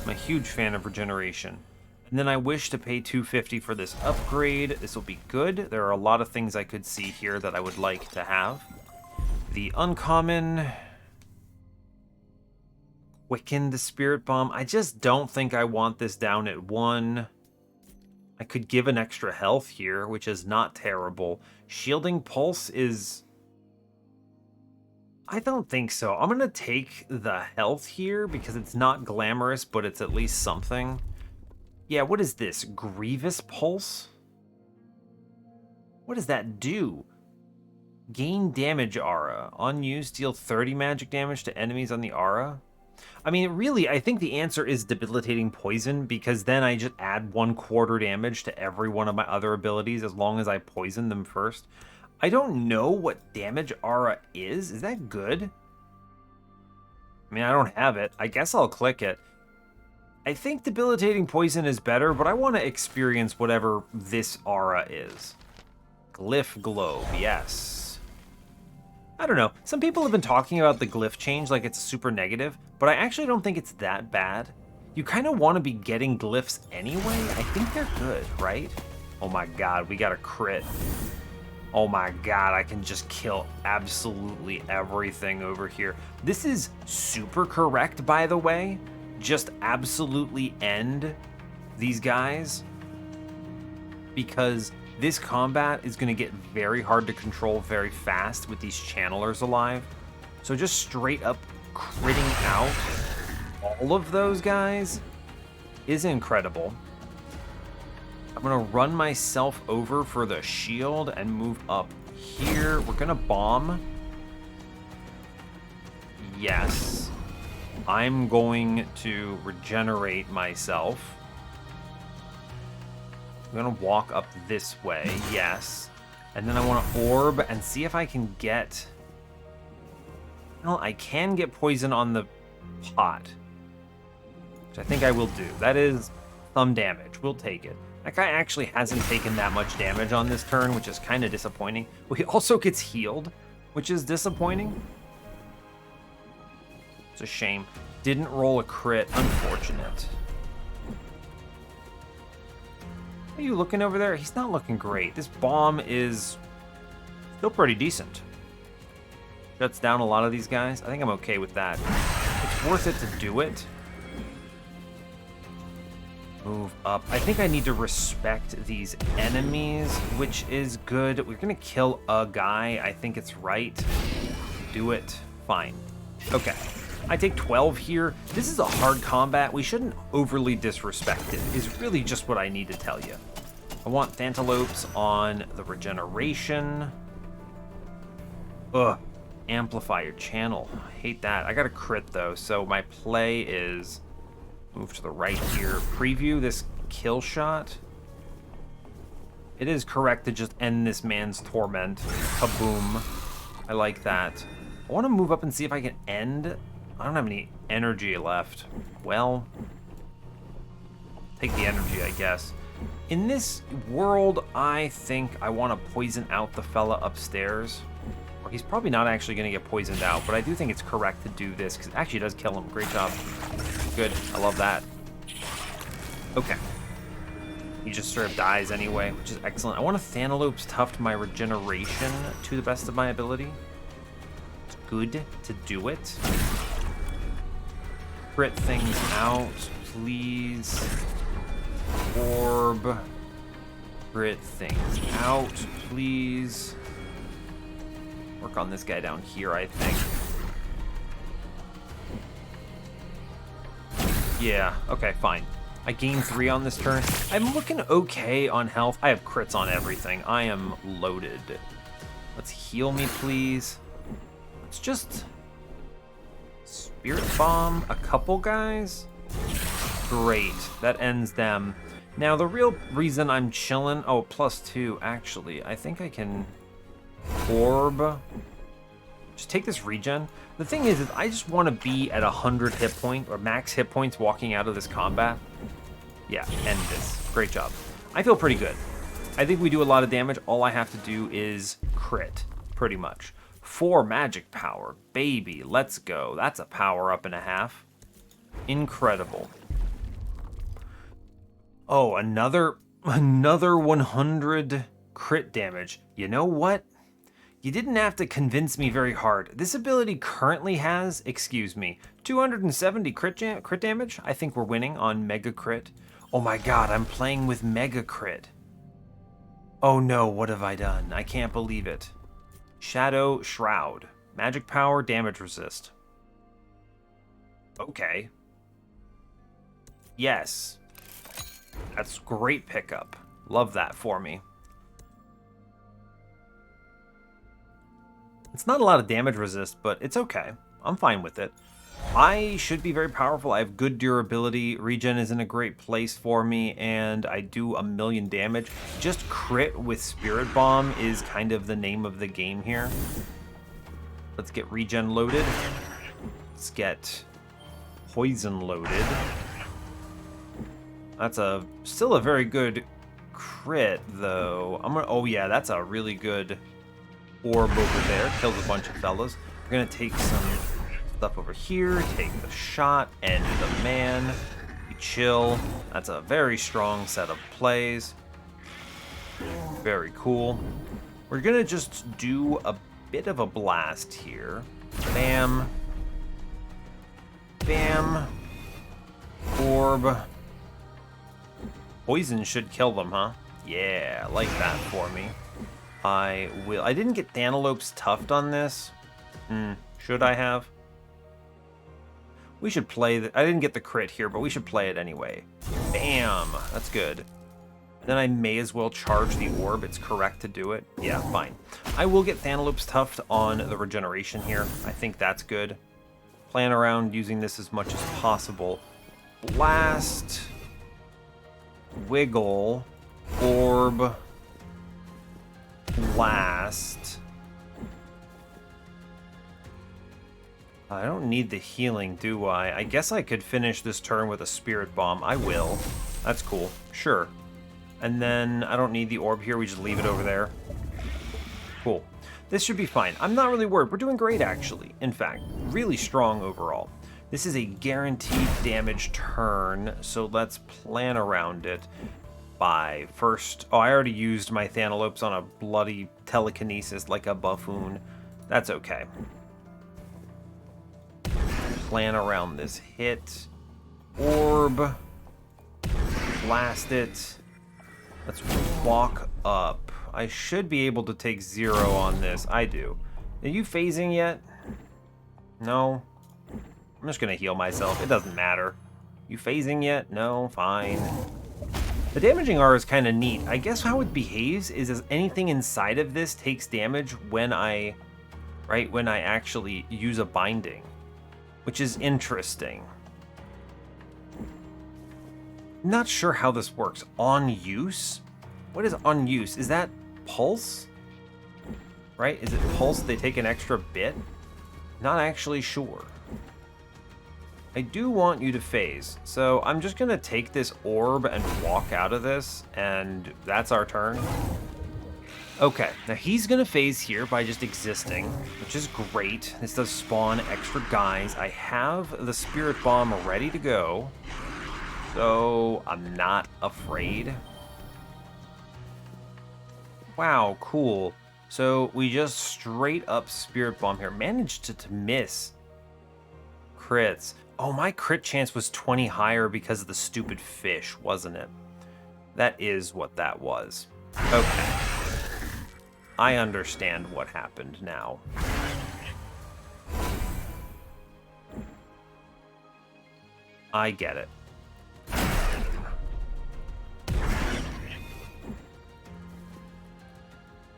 I'm a huge fan of regeneration. And then I wish to pay $250 for this upgrade. This will be good. There are a lot of things I could see here that I would like to have. The uncommon... Quicken the Spirit Bomb. I just don't think I want this down at 1. I could give an extra health here, which is not terrible. Shielding Pulse is... I don't think so. I'm going to take the health here because it's not glamorous, but it's at least something. Yeah, what is this? Grievous Pulse? What does that do? Gain damage aura. Unused, deal 30 magic damage to enemies on the aura. I mean, really, I think the answer is debilitating poison, because then I just add 1/4 damage to every one of my other abilities as long as I poison them first. I don't know what damage aura is. Is that good? I mean, I don't have it. I guess I'll click it. I think debilitating poison is better, but I want to experience whatever this aura is. Glyph globe, yes. I don't know. Some people have been talking about the glyph change like it's super negative, but I actually don't think it's that bad. You kind of want to be getting glyphs anyway. I think they're good, right? Oh my god, we got a crit. Oh my god, I can just kill absolutely everything over here. This is super correct, by the way. Just absolutely end these guys, because this combat is going to get very hard to control very fast with these channelers alive. So just straight up critting out all of those guys is incredible. I'm going to run myself over for the shield and move up here. We're going to bomb. Yes. I'm going to regenerate myself. I'm going to walk up this way. Yes. And then I want to orb and see if I can get... Well, I can get poison on the pot, which I think I will do. That is some damage. We'll take it. That guy actually hasn't taken that much damage on this turn, which is kind of disappointing. Well, he also gets healed, which is disappointing. It's a shame. Didn't roll a crit. Unfortunate. Are you looking over there? He's not looking great. This bomb is still pretty decent. Shuts down a lot of these guys. I think I'm okay with that. It's worth it to do it. Move up. I think I need to respect these enemies, which is good. We're going to kill a guy. I think it's right. Do it. Fine. Okay. I take 12 here. This is a hard combat. We shouldn't overly disrespect it, is really just what I need to tell you. I want Thantalopes on the regeneration. Ugh. Amplify your channel. I hate that. I got a crit, though, so my play is... Move to the right here. Preview this kill shot. It is correct to just end this man's torment. Kaboom. I like that. I want to move up and see if I can end... I don't have any energy left. Well, take the energy, I guess. In this world, I think I want to poison out the fella upstairs. Or he's probably not actually going to get poisoned out, but I do think it's correct to do this, because it actually does kill him. Great job. Good. I love that. Okay. He just sort of dies anyway, which is excellent. I want to Thanalope's Tuft my regeneration to the best of my ability. It's good to do it. Crit things out, please. Orb. Crit things out, please. Work on this guy down here, I think. Yeah, okay, fine. I gain 3 on this turn. I'm looking okay on health. I have crits on everything. I am loaded. Let's heal me, please. Let's just... Spirit Bomb a couple guys? Great, that ends them. Now, the real reason I'm chilling... Oh, +2, actually. I think I can... Orb. Just take this regen. The thing is I just want to be at 100 hit point or max hit points walking out of this combat. Yeah, end this. Great job. I feel pretty good. I think we do a lot of damage. All I have to do is crit, pretty much. 4 magic power. Baby, let's go. That's a power up and a half. Incredible. Oh, another 100 crit damage. You know what? You didn't have to convince me very hard. This ability currently has, 270 crit damage. I think we're winning on Mega Crit. Oh my god, I'm playing with Mega Crit. Oh no, what have I done? I can't believe it. Shadow Shroud. Magic power, damage resist. Okay. Yes. That's great pickup. Love that for me. It's not a lot of damage resist, but it's okay. I'm fine with it. I should be very powerful. I have good durability. Regen is in a great place for me, and I do a million damage. Just crit with Spirit Bomb is kind of the name of the game here. Let's get regen loaded. Let's get poison loaded. That's still a very good crit, though. Oh yeah, that's a really good orb over there. Kills a bunch of fellas. We're gonna take some stuff over here. Take the shot. End the man. You chill. That's a very strong set of plays. Very cool. We're gonna just do a bit of a blast here. Bam. Bam. Orb. Poison should kill them, huh? Yeah, I like that for me. I didn't get Thanalope's Tuft on this. Should I have? We should play I didn't get the crit here, but we should play it anyway. Bam! That's good. Then I may as well charge the orb. It's correct to do it. Yeah, fine. I will get Thanalope's Tuft on the regeneration here. I think that's good. Plan around using this as much as possible. Blast. Wiggle. Orb. Blast. I don't need the healing, do I? I guess I could finish this turn with a Spirit Bomb. I will. That's cool. Sure. And then I don't need the orb here. We just leave it over there. Cool. This should be fine. I'm not really worried. We're doing great, actually. In fact, really strong overall. This is a guaranteed damage turn, so let's plan around it by first... Oh, I already used my Thanalopes on a bloody telekinesis like a buffoon. That's okay. Plan around this hit. Orb. Blast it. Let's walk up. I should be able to take 0 on this. I do. Are you phasing yet? No. I'm just going to heal myself. It doesn't matter. You phasing yet? No? Fine. The damaging aura is kind of neat. I guess how it behaves is as anything inside of this takes damage when I actually use a binding, which is interesting. Not sure how this works. On use? What is on use? Is that pulse? Right? Is it pulse? They take an extra bit? Not actually sure. I do want you to phase, so I'm just gonna take this orb and walk out of this, and that's our turn. Okay, now he's gonna phase here by just existing, which is great. This does spawn extra guys. I have the Spirit Bomb ready to go, so I'm not afraid. Wow, cool. So we just straight up Spirit Bomb here. Managed to miss crits. Oh, my crit chance was 20 higher because of the stupid fish, wasn't it? That is what that was. Okay. I understand what happened now. I get it.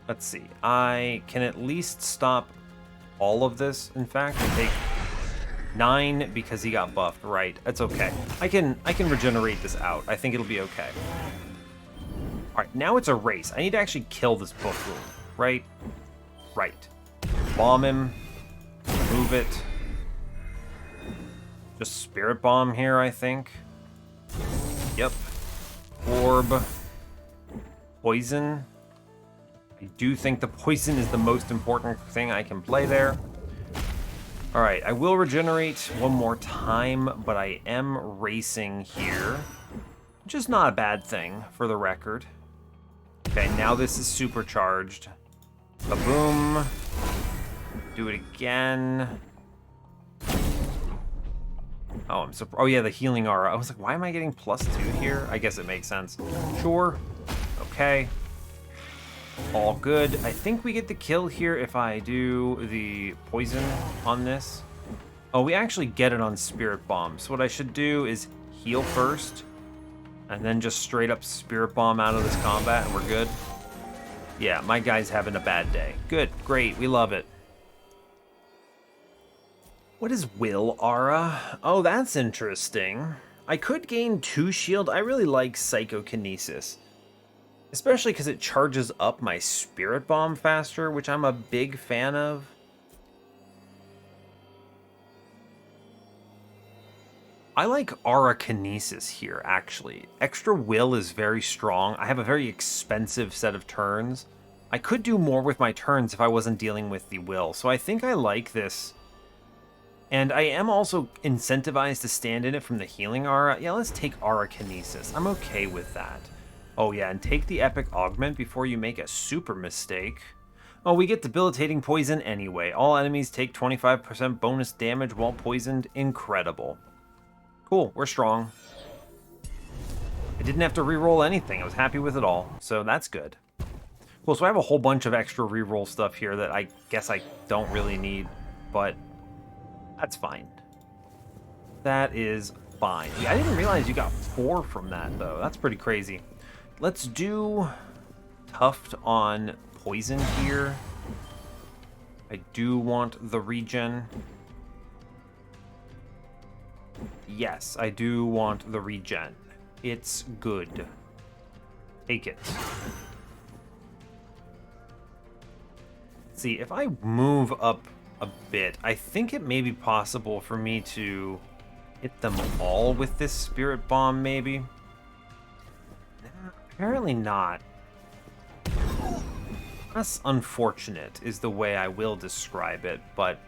Let's see. I can at least stop all of this, in fact, and take 9 because he got buffed. Right. That's okay. I can regenerate this out. I think it'll be okay. Alright, now it's a race. I need to actually kill this buffoon. Right? Right. Bomb him. Move it. Just Spirit Bomb here, I think. Yep. Orb. Poison. I do think the poison is the most important thing I can play there. Alright, I will regenerate one more time, but I am racing here. Which is not a bad thing, for the record. Okay, now this is supercharged. Ba-boom. Do it again. Oh, oh yeah, the healing aura. I was like, why am I getting +2 here? I guess it makes sense. Sure. Okay. All good. I think we get the kill here if I do the poison on this. Oh, we actually get it on Spirit Bomb. So what I should do is heal first, and then just straight up Spirit Bomb out of this combat, and we're good. Yeah, my guy's having a bad day. Good, great, we love it. What is Will Aura? Oh, that's interesting. I could gain 2 shield. I really like Psychokinesis, especially because it charges up my Spirit Bomb faster, which I'm a big fan of. I like Aura Kinesis here, actually. Extra Will is very strong. I have a very expensive set of turns. I could do more with my turns if I wasn't dealing with the Will, so I think I like this. And I am also incentivized to stand in it from the healing aura. Yeah, let's take Aura Kinesis. I'm okay with that. Oh yeah, and take the Epic Augment before you make a super mistake. Oh, we get debilitating poison anyway. All enemies take 25% bonus damage while poisoned. Incredible. Cool, we're strong. I didn't have to reroll anything. I was happy with it all, so that's good. Cool, so I have a whole bunch of extra reroll stuff here that I guess I don't really need, but that's fine. That is fine. Yeah, I didn't realize you got 4 from that, though. That's pretty crazy. Let's do Tuft on Poison here. I do want the regen. Yes, I do want the regen. It's good. Take it. Let's see, if I move up a bit, I think it may be possible for me to hit them all with this Spirit Bomb, maybe? Apparently not. That's unfortunate, is the way I will describe it, but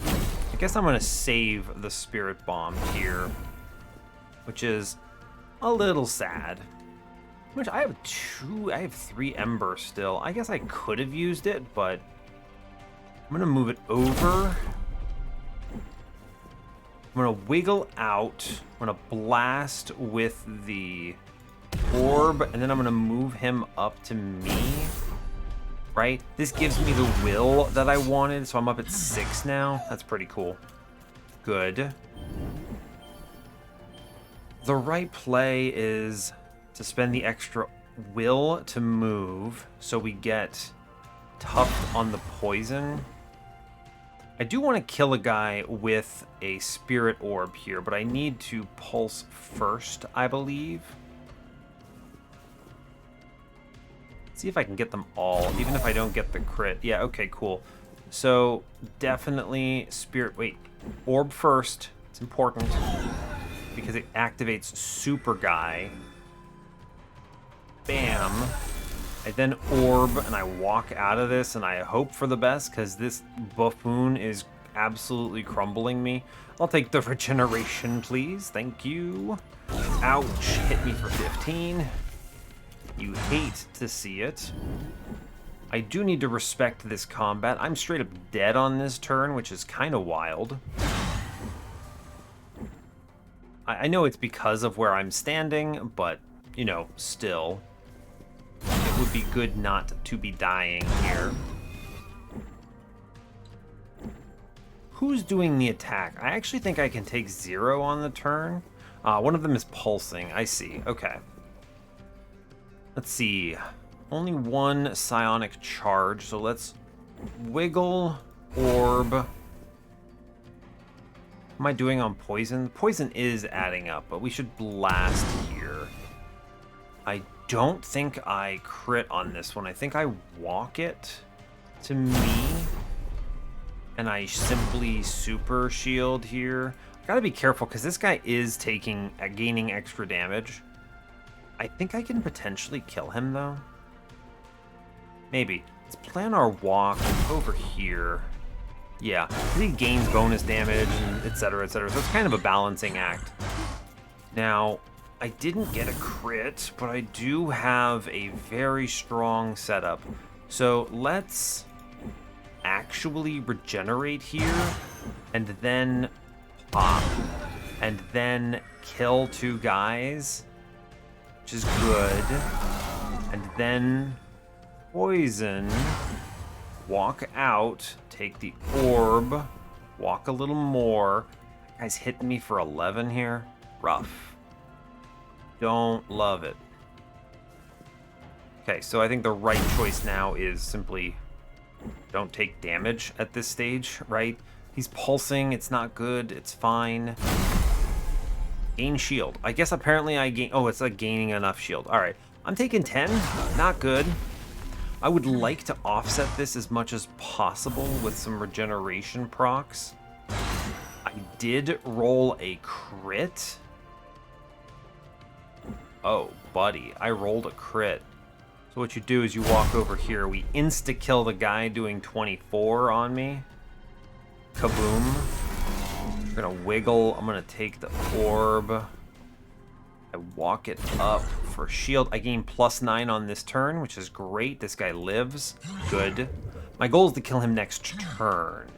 I guess I'm going to save the Spirit Bomb here, which is a little sad. Which I have 3 Ember still. I guess I could have used it, but I'm going to move it over. I'm going to wiggle out. I'm going to blast with the orb, and then I'm going to move him up to me. Right? This gives me the will that I wanted, so I'm up at 6 now. That's pretty cool. Good. The right play is to spend the extra will to move, so we get Tuft on the poison. I do want to kill a guy with a Spirit Orb here, but I need to pulse first, I believe. See if I can get them all, even if I don't get the crit. Yeah, okay, cool. So, definitely Orb first. It's important, because it activates Super Guy. Bam. I then orb, and I walk out of this, and I hope for the best, because this buffoon is absolutely crumbling me. I'll take the regeneration, please. Thank you. Ouch. Hit me for 15. You hate to see it. I do need to respect this combat. I'm straight up dead on this turn, which is kind of wild. I know it's because of where I'm standing, but, you know, still. It would be good not to be dying here. Who's doing the attack? I actually think I can take 0 on the turn. One of them is pulsing. I see. Okay. Let's see. Only 1 psionic charge, so let's wiggle, orb. What am I doing on poison? Poison is adding up, but we should blast here. I don't think I crit on this one. I think I walk it to me, and I simply super shield here. I gotta be careful, because this guy is gaining extra damage. I think I can potentially kill him, though. Maybe. Let's plan our walk over here. Yeah, he gains bonus damage, and etc., etc. So it's kind of a balancing act. Now, I didn't get a crit, but I do have a very strong setup. So let's actually regenerate here, and then pop, and then kill 2 guys, which is good. And then poison, walk out, take the orb, walk a little more. That guy's hitting me for 11 here. Rough. Don't love it. Okay, so I think the right choice now is simply don't take damage at this stage, right? He's pulsing. It's not good. It's fine. Gain shield. I guess apparently I gain... Oh, it's like gaining enough shield. All right. I'm taking 10. Not good. I would like to offset this as much as possible with some regeneration procs. I did roll a crit. Oh, buddy. I rolled a crit. So what you do is you walk over here. We insta-kill the guy doing 24 on me. Kaboom. We're gonna wiggle. I'm gonna take the orb. I walk it up for shield. I gain +9 on this turn, which is great. This guy lives. Good. My goal is to kill him next turn.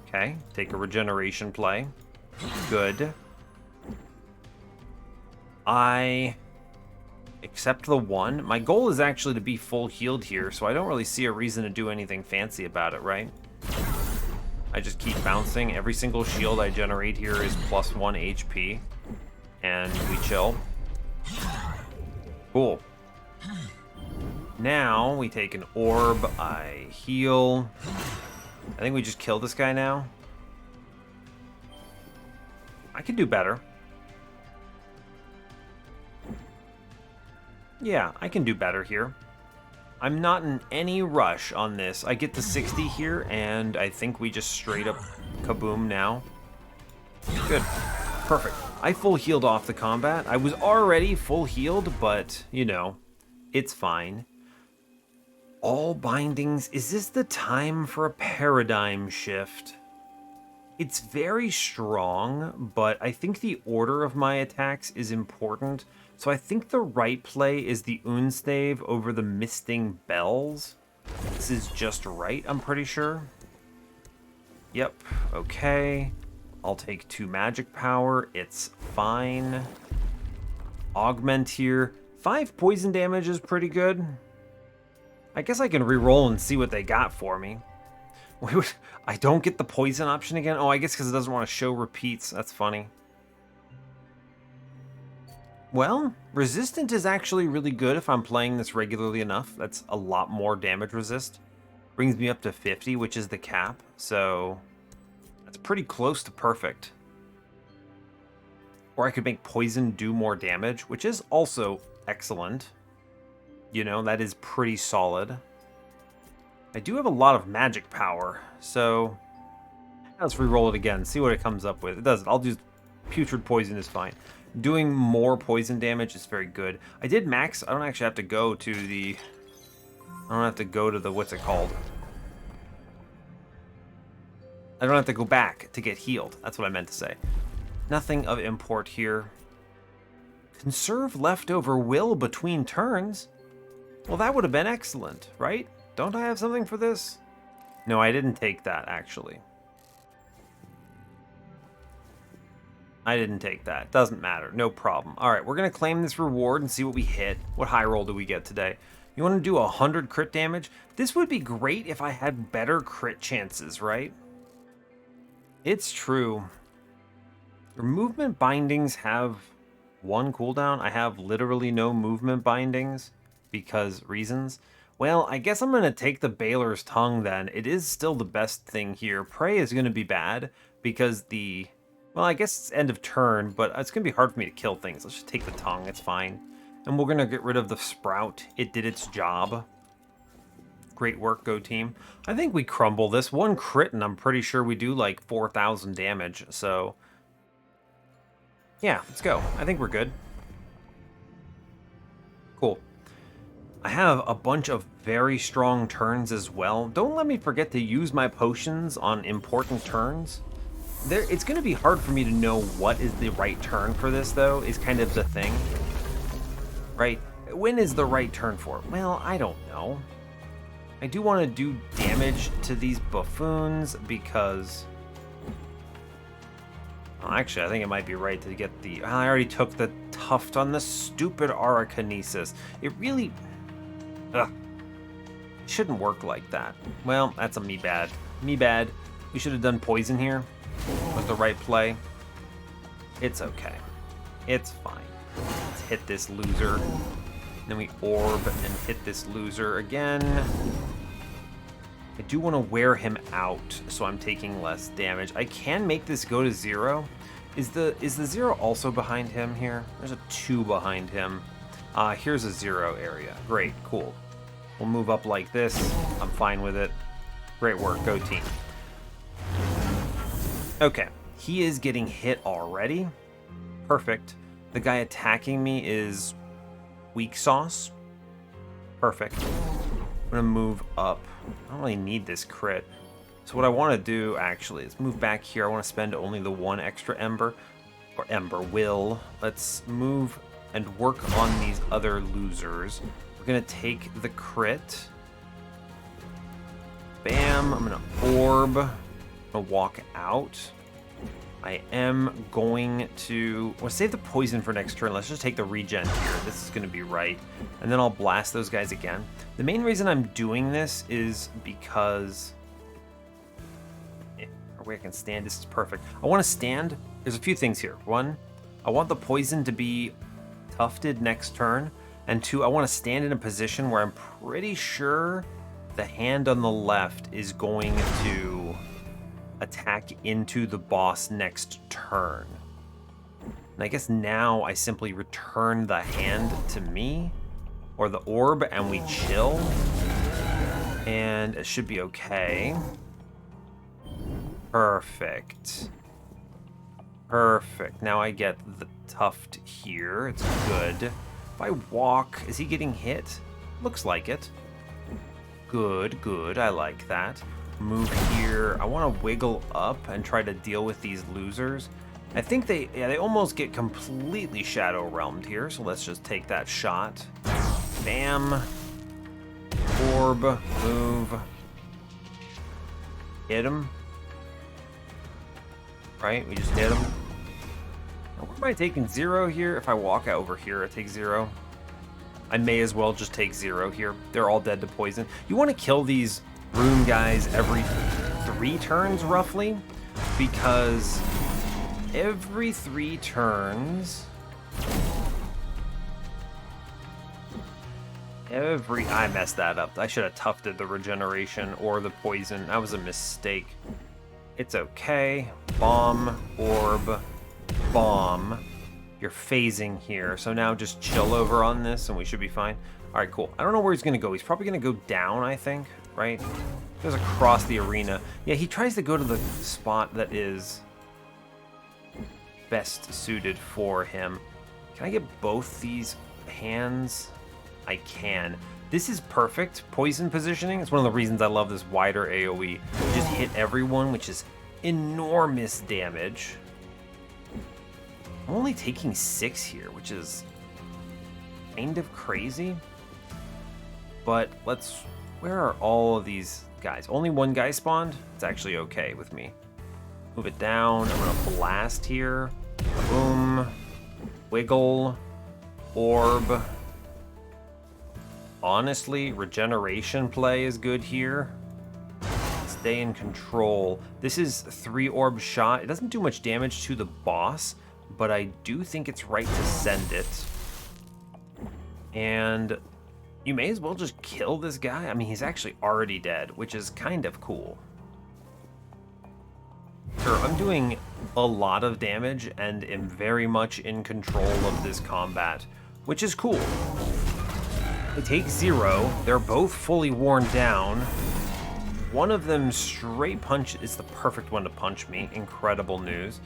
Okay, take a regeneration play. Good. I accept the 1. My goal is actually to be full healed here, so I don't really see a reason to do anything fancy about it, right? I just keep bouncing. Every single shield I generate here is +1 HP. And we chill. Cool. Now we take an orb. I heal. I think we just kill this guy now. I could do better. Yeah, I can do better here. I'm not in any rush on this. I get to 60 here, and I think we just straight up kaboom now. Good. Perfect. I full healed off the combat. I was already full healed, but, you know, it's fine. All bindings. Is this the time for a paradigm shift? It's very strong, but I think the order of my attacks is important. So I think the right play is the Unstave over the Misting Bells. This is just right, I'm pretty sure. Yep, okay. I'll take 2 magic power, it's fine. Augment here. 5 poison damage is pretty good. I guess I can re-roll and see what they got for me. I don't get the poison option again? Oh, I guess because it doesn't want to show repeats. That's funny. Well, resistant is actually really good if I'm playing this regularly enough. That's a lot more damage resist. Brings me up to 50, which is the cap. So that's pretty close to perfect. Or I could make poison do more damage, which is also excellent. You know, that is pretty solid. I do have a lot of magic power, so let's re-roll it again, see what it comes up with. It doesn't. I'll do putrid poison is fine. Doing more poison damage is very good. I did max. I don't actually have to go to the... I don't have to go to the... What's it called? I don't have to go back to get healed. That's what I meant to say. Nothing of import here. Conserve leftover will between turns? Well, that would have been excellent, right? Don't I have something for this? No, I didn't take that, actually. I didn't take that. Doesn't matter. No problem. All right, we're going to claim this reward and see what we hit. What high roll do we get today? You want to do 100 crit damage? This would be great if I had better crit chances, right? It's true. Your movement bindings have 1 cooldown. I have literally no movement bindings because reasons. Well, I guess I'm going to take the Baler's Tongue then. It is still the best thing here. Prey is going to be bad because the... Well, I guess it's end of turn, but it's going to be hard for me to kill things. Let's just take the tongue. It's fine. And we're going to get rid of the sprout. It did its job. Great work, Go Team. I think we crumble this. 1 crit, and I'm pretty sure we do like 4,000 damage. So, yeah, let's go. I think we're good. Cool. I have a bunch of very strong turns as well. Don't let me forget to use my potions on important turns. It's going to be hard for me to know what is the right turn for this, though, is kind of the thing. Right? When is the right turn for it? Well, I don't know. I do want to do damage to these buffoons because... Well, actually, I think it might be right to get the... I already took the tuft on the stupid Aurakinesis. It really... Ugh. It shouldn't work like that. Well, that's a me bad. Me bad. We should have done poison here. Was the right play. It's okay. It's fine. Let's hit this loser. Then we orb and hit this loser again. I do want to wear him out, so I'm taking less damage. I can make this go to 0. Is the 0 also behind him here? There's a 2 behind him. Here's a 0 area. Great, cool. We'll move up like this. I'm fine with it. Great work, go team. Okay, he is getting hit already. Perfect. The guy attacking me is weak sauce. Perfect. I'm gonna move up. I don't really need this crit. So what I want to do actually is move back here. I want to spend only the 1 extra ember, or ember will. Let's move and work on these other losers. We're gonna take the crit. Bam, I'm gonna orb. I'm gonna walk out. I am going to, well, save the poison for next turn. Let's just take the regen here. This is gonna be right. And then I'll blast those guys again. The main reason I'm doing this is because I can stand. This is perfect. I want to stand. There's a few things here. 1, I want the poison to be tufted next turn. And 2, I want to stand in a position where I'm pretty sure the hand on the left is going to attack into the boss next turn. And I guess now I simply return the hand to me, or the orb, and we chill. And it should be okay. Perfect. Perfect. Now I get the tuft here. It's good. If I walk, is he getting hit? Looks like it. Good, good. I like that. Move here. I want to wiggle up and try to deal with these losers. I think they almost get completely shadow realmed here, so let's just take that shot. Bam. Orb. Move. Hit him. Right, we just hit him. Now, where am I taking 0 here? If I walk over here, I take 0. I may as well just take 0 here. They're all dead to poison. You want to kill these rune guys every 3 turns, roughly, because every 3 turns... I messed that up. I should have tufted the regeneration or the poison. That was a mistake. It's okay. Bomb, orb, bomb. You're phasing here, so now just chill over on this and we should be fine. All right, cool. I don't know where he's gonna go. He's probably gonna go down, I think, right? He goes across the arena. Yeah, he tries to go to the spot that is best suited for him. Can I get both these hands? I can. This is perfect poison positioning. It's one of the reasons I love this wider AoE. You just hit everyone, which is enormous damage. I'm only taking 6 here, which is kind of crazy. But let's... Where are all of these guys? Only 1 guy spawned? It's actually okay with me. Move it down. I'm gonna blast here. Boom. Wiggle. Orb. Honestly, regeneration play is good here. Stay in control. This is 3 orb shot. It doesn't do much damage to the boss, but I do think it's right to send it. And you may as well just kill this guy. I mean, he's actually already dead, which is kind of cool. Sure, I'm doing a lot of damage and am very much in control of this combat, which is cool. They take 0. They're both fully worn down. One of them straight punch is the perfect one to punch me. Incredible news.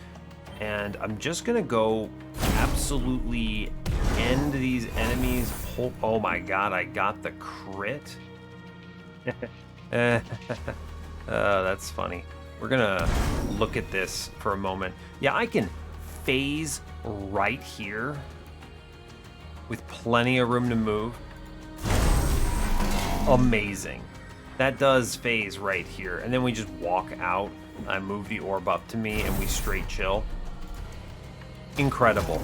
And I'm just gonna go absolutely end these enemies. Oh my god, I got the crit. That's funny. We're gonna look at this for a moment. Yeah, I can phase right here with plenty of room to move. Amazing. That does phase right here. And then we just walk out. I move the orb up to me and we straight chill. Incredible.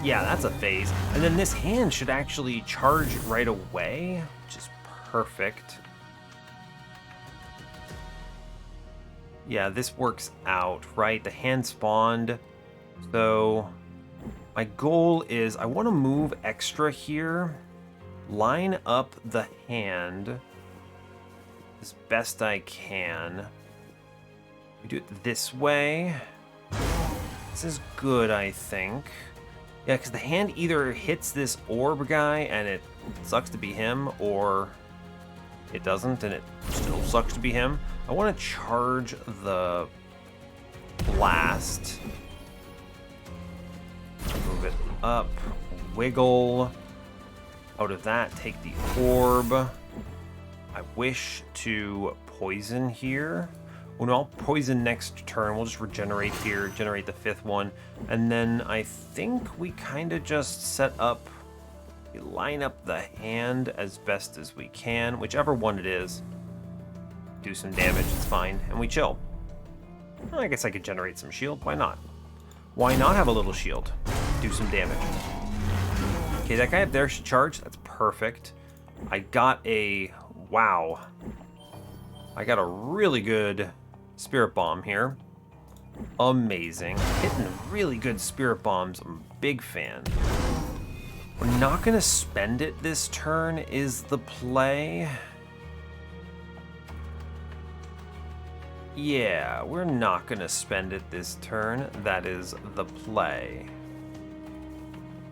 Yeah, that's a phase. And then this hand should actually charge right away, which is perfect. Yeah, this works out, right? The hand spawned. So my goal is I want to move extra here. Line up the hand as best I can. We do it this way. This is good, I think. Yeah, because the hand either hits this orb guy and it sucks to be him, or it doesn't and it still sucks to be him. I want to charge the blast. Move it up. Wiggle. Out of that, take the orb. I wish to poison here. Well, no, I'll poison next turn. We'll just regenerate here, generate the 5th one. And then I think we kind of just set up, we line up the hand as best as we can, whichever one it is. Do some damage, it's fine, and we chill. Well, I guess I could generate some shield, why not? Why not have a little shield? Do some damage. Okay, that guy up there should charge, that's perfect. I got a, wow. I got a really good Spirit Bomb here. Amazing. Hitting really good Spirit Bombs. I'm a big fan. We're not going to spend it this turn is the play. Yeah, we're not going to spend it this turn. That is the play.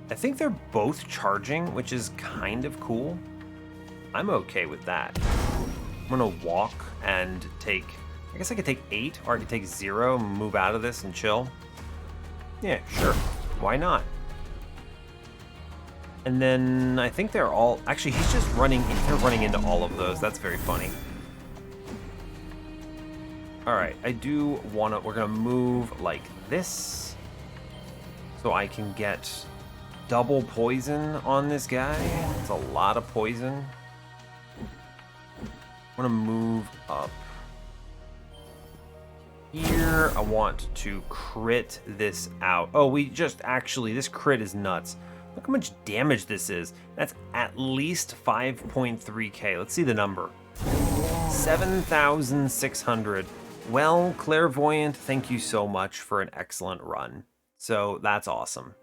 I think they're both charging, which is kind of cool. I'm okay with that. I'm going to walk and take... I guess I could take 8, or I could take 0 and move out of this and chill. Yeah, sure. Why not? And then I think they're all... Actually, he's just running... They're running into all of those. That's very funny. Alright, I do want to... We're going to move like this. So I can get double poison on this guy. It's a lot of poison. I want to move up. Here, I want to crit this out. Oh, we just actually, this crit is nuts. Look how much damage this is. That's at least 5.3k. Let's see the number. 7,600. Well, Clairvoyant, thank you so much for an excellent run. So that's awesome.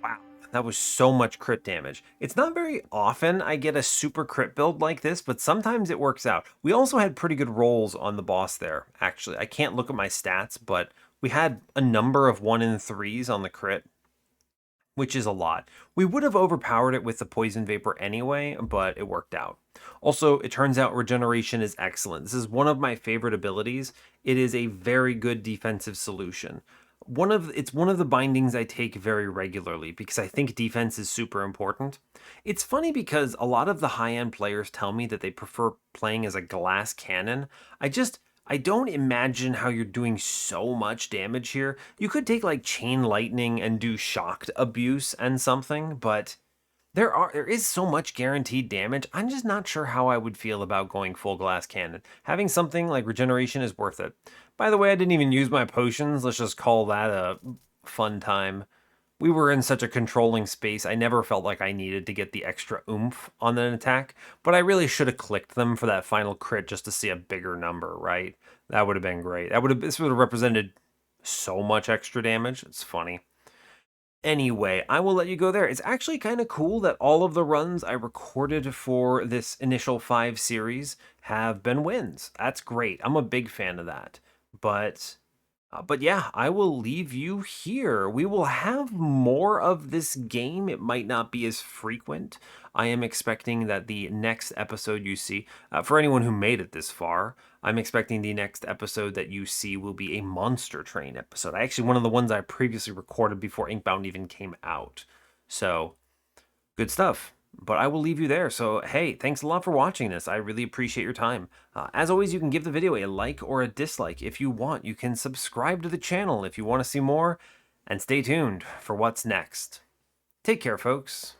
Wow, that was so much crit damage. It's not very often I get a super crit build like this, but sometimes it works out. We also had pretty good rolls on the boss there, actually. I can't look at my stats, but we had a number of 1 in 3s on the crit, which is a lot. We would have overpowered it with the poison vapor anyway, but it worked out. Also, it turns out regeneration is excellent. This is one of my favorite abilities. It is a very good defensive solution. It's one of the bindings I take very regularly because I think defense is super important. It's funny because a lot of the high-end players tell me that they prefer playing as a glass cannon. I don't imagine how you're doing so much damage here. You could take like chain lightning and do shocked abuse and something, but there is so much guaranteed damage. I'm just not sure how I would feel about going full glass cannon. Having something like regeneration is worth it. By the way, I didn't even use my potions. Let's just call that a fun time. We were in such a controlling space, I never felt like I needed to get the extra oomph on an attack, but I really should have clicked them for that final crit just to see a bigger number, right? That would have been great. This would have represented so much extra damage. It's funny. Anyway, I will let you go there. It's actually kind of cool that all of the runs I recorded for this initial 5 series have been wins. That's great. I'm a big fan of that. But yeah, I will leave you here. We will have more of this game. It might not be as frequent. I am expecting that the next episode you see, for anyone who made it this far, I'm expecting the next episode that you see will be a Monster Train episode. Actually, one of the ones I previously recorded before Inkbound even came out. So, good stuff. But I will leave you there. So, hey, thanks a lot for watching this. I really appreciate your time. As always, you can give the video a like or a dislike if you want. You can subscribe to the channel if you want to see more. And stay tuned for what's next. Take care, folks.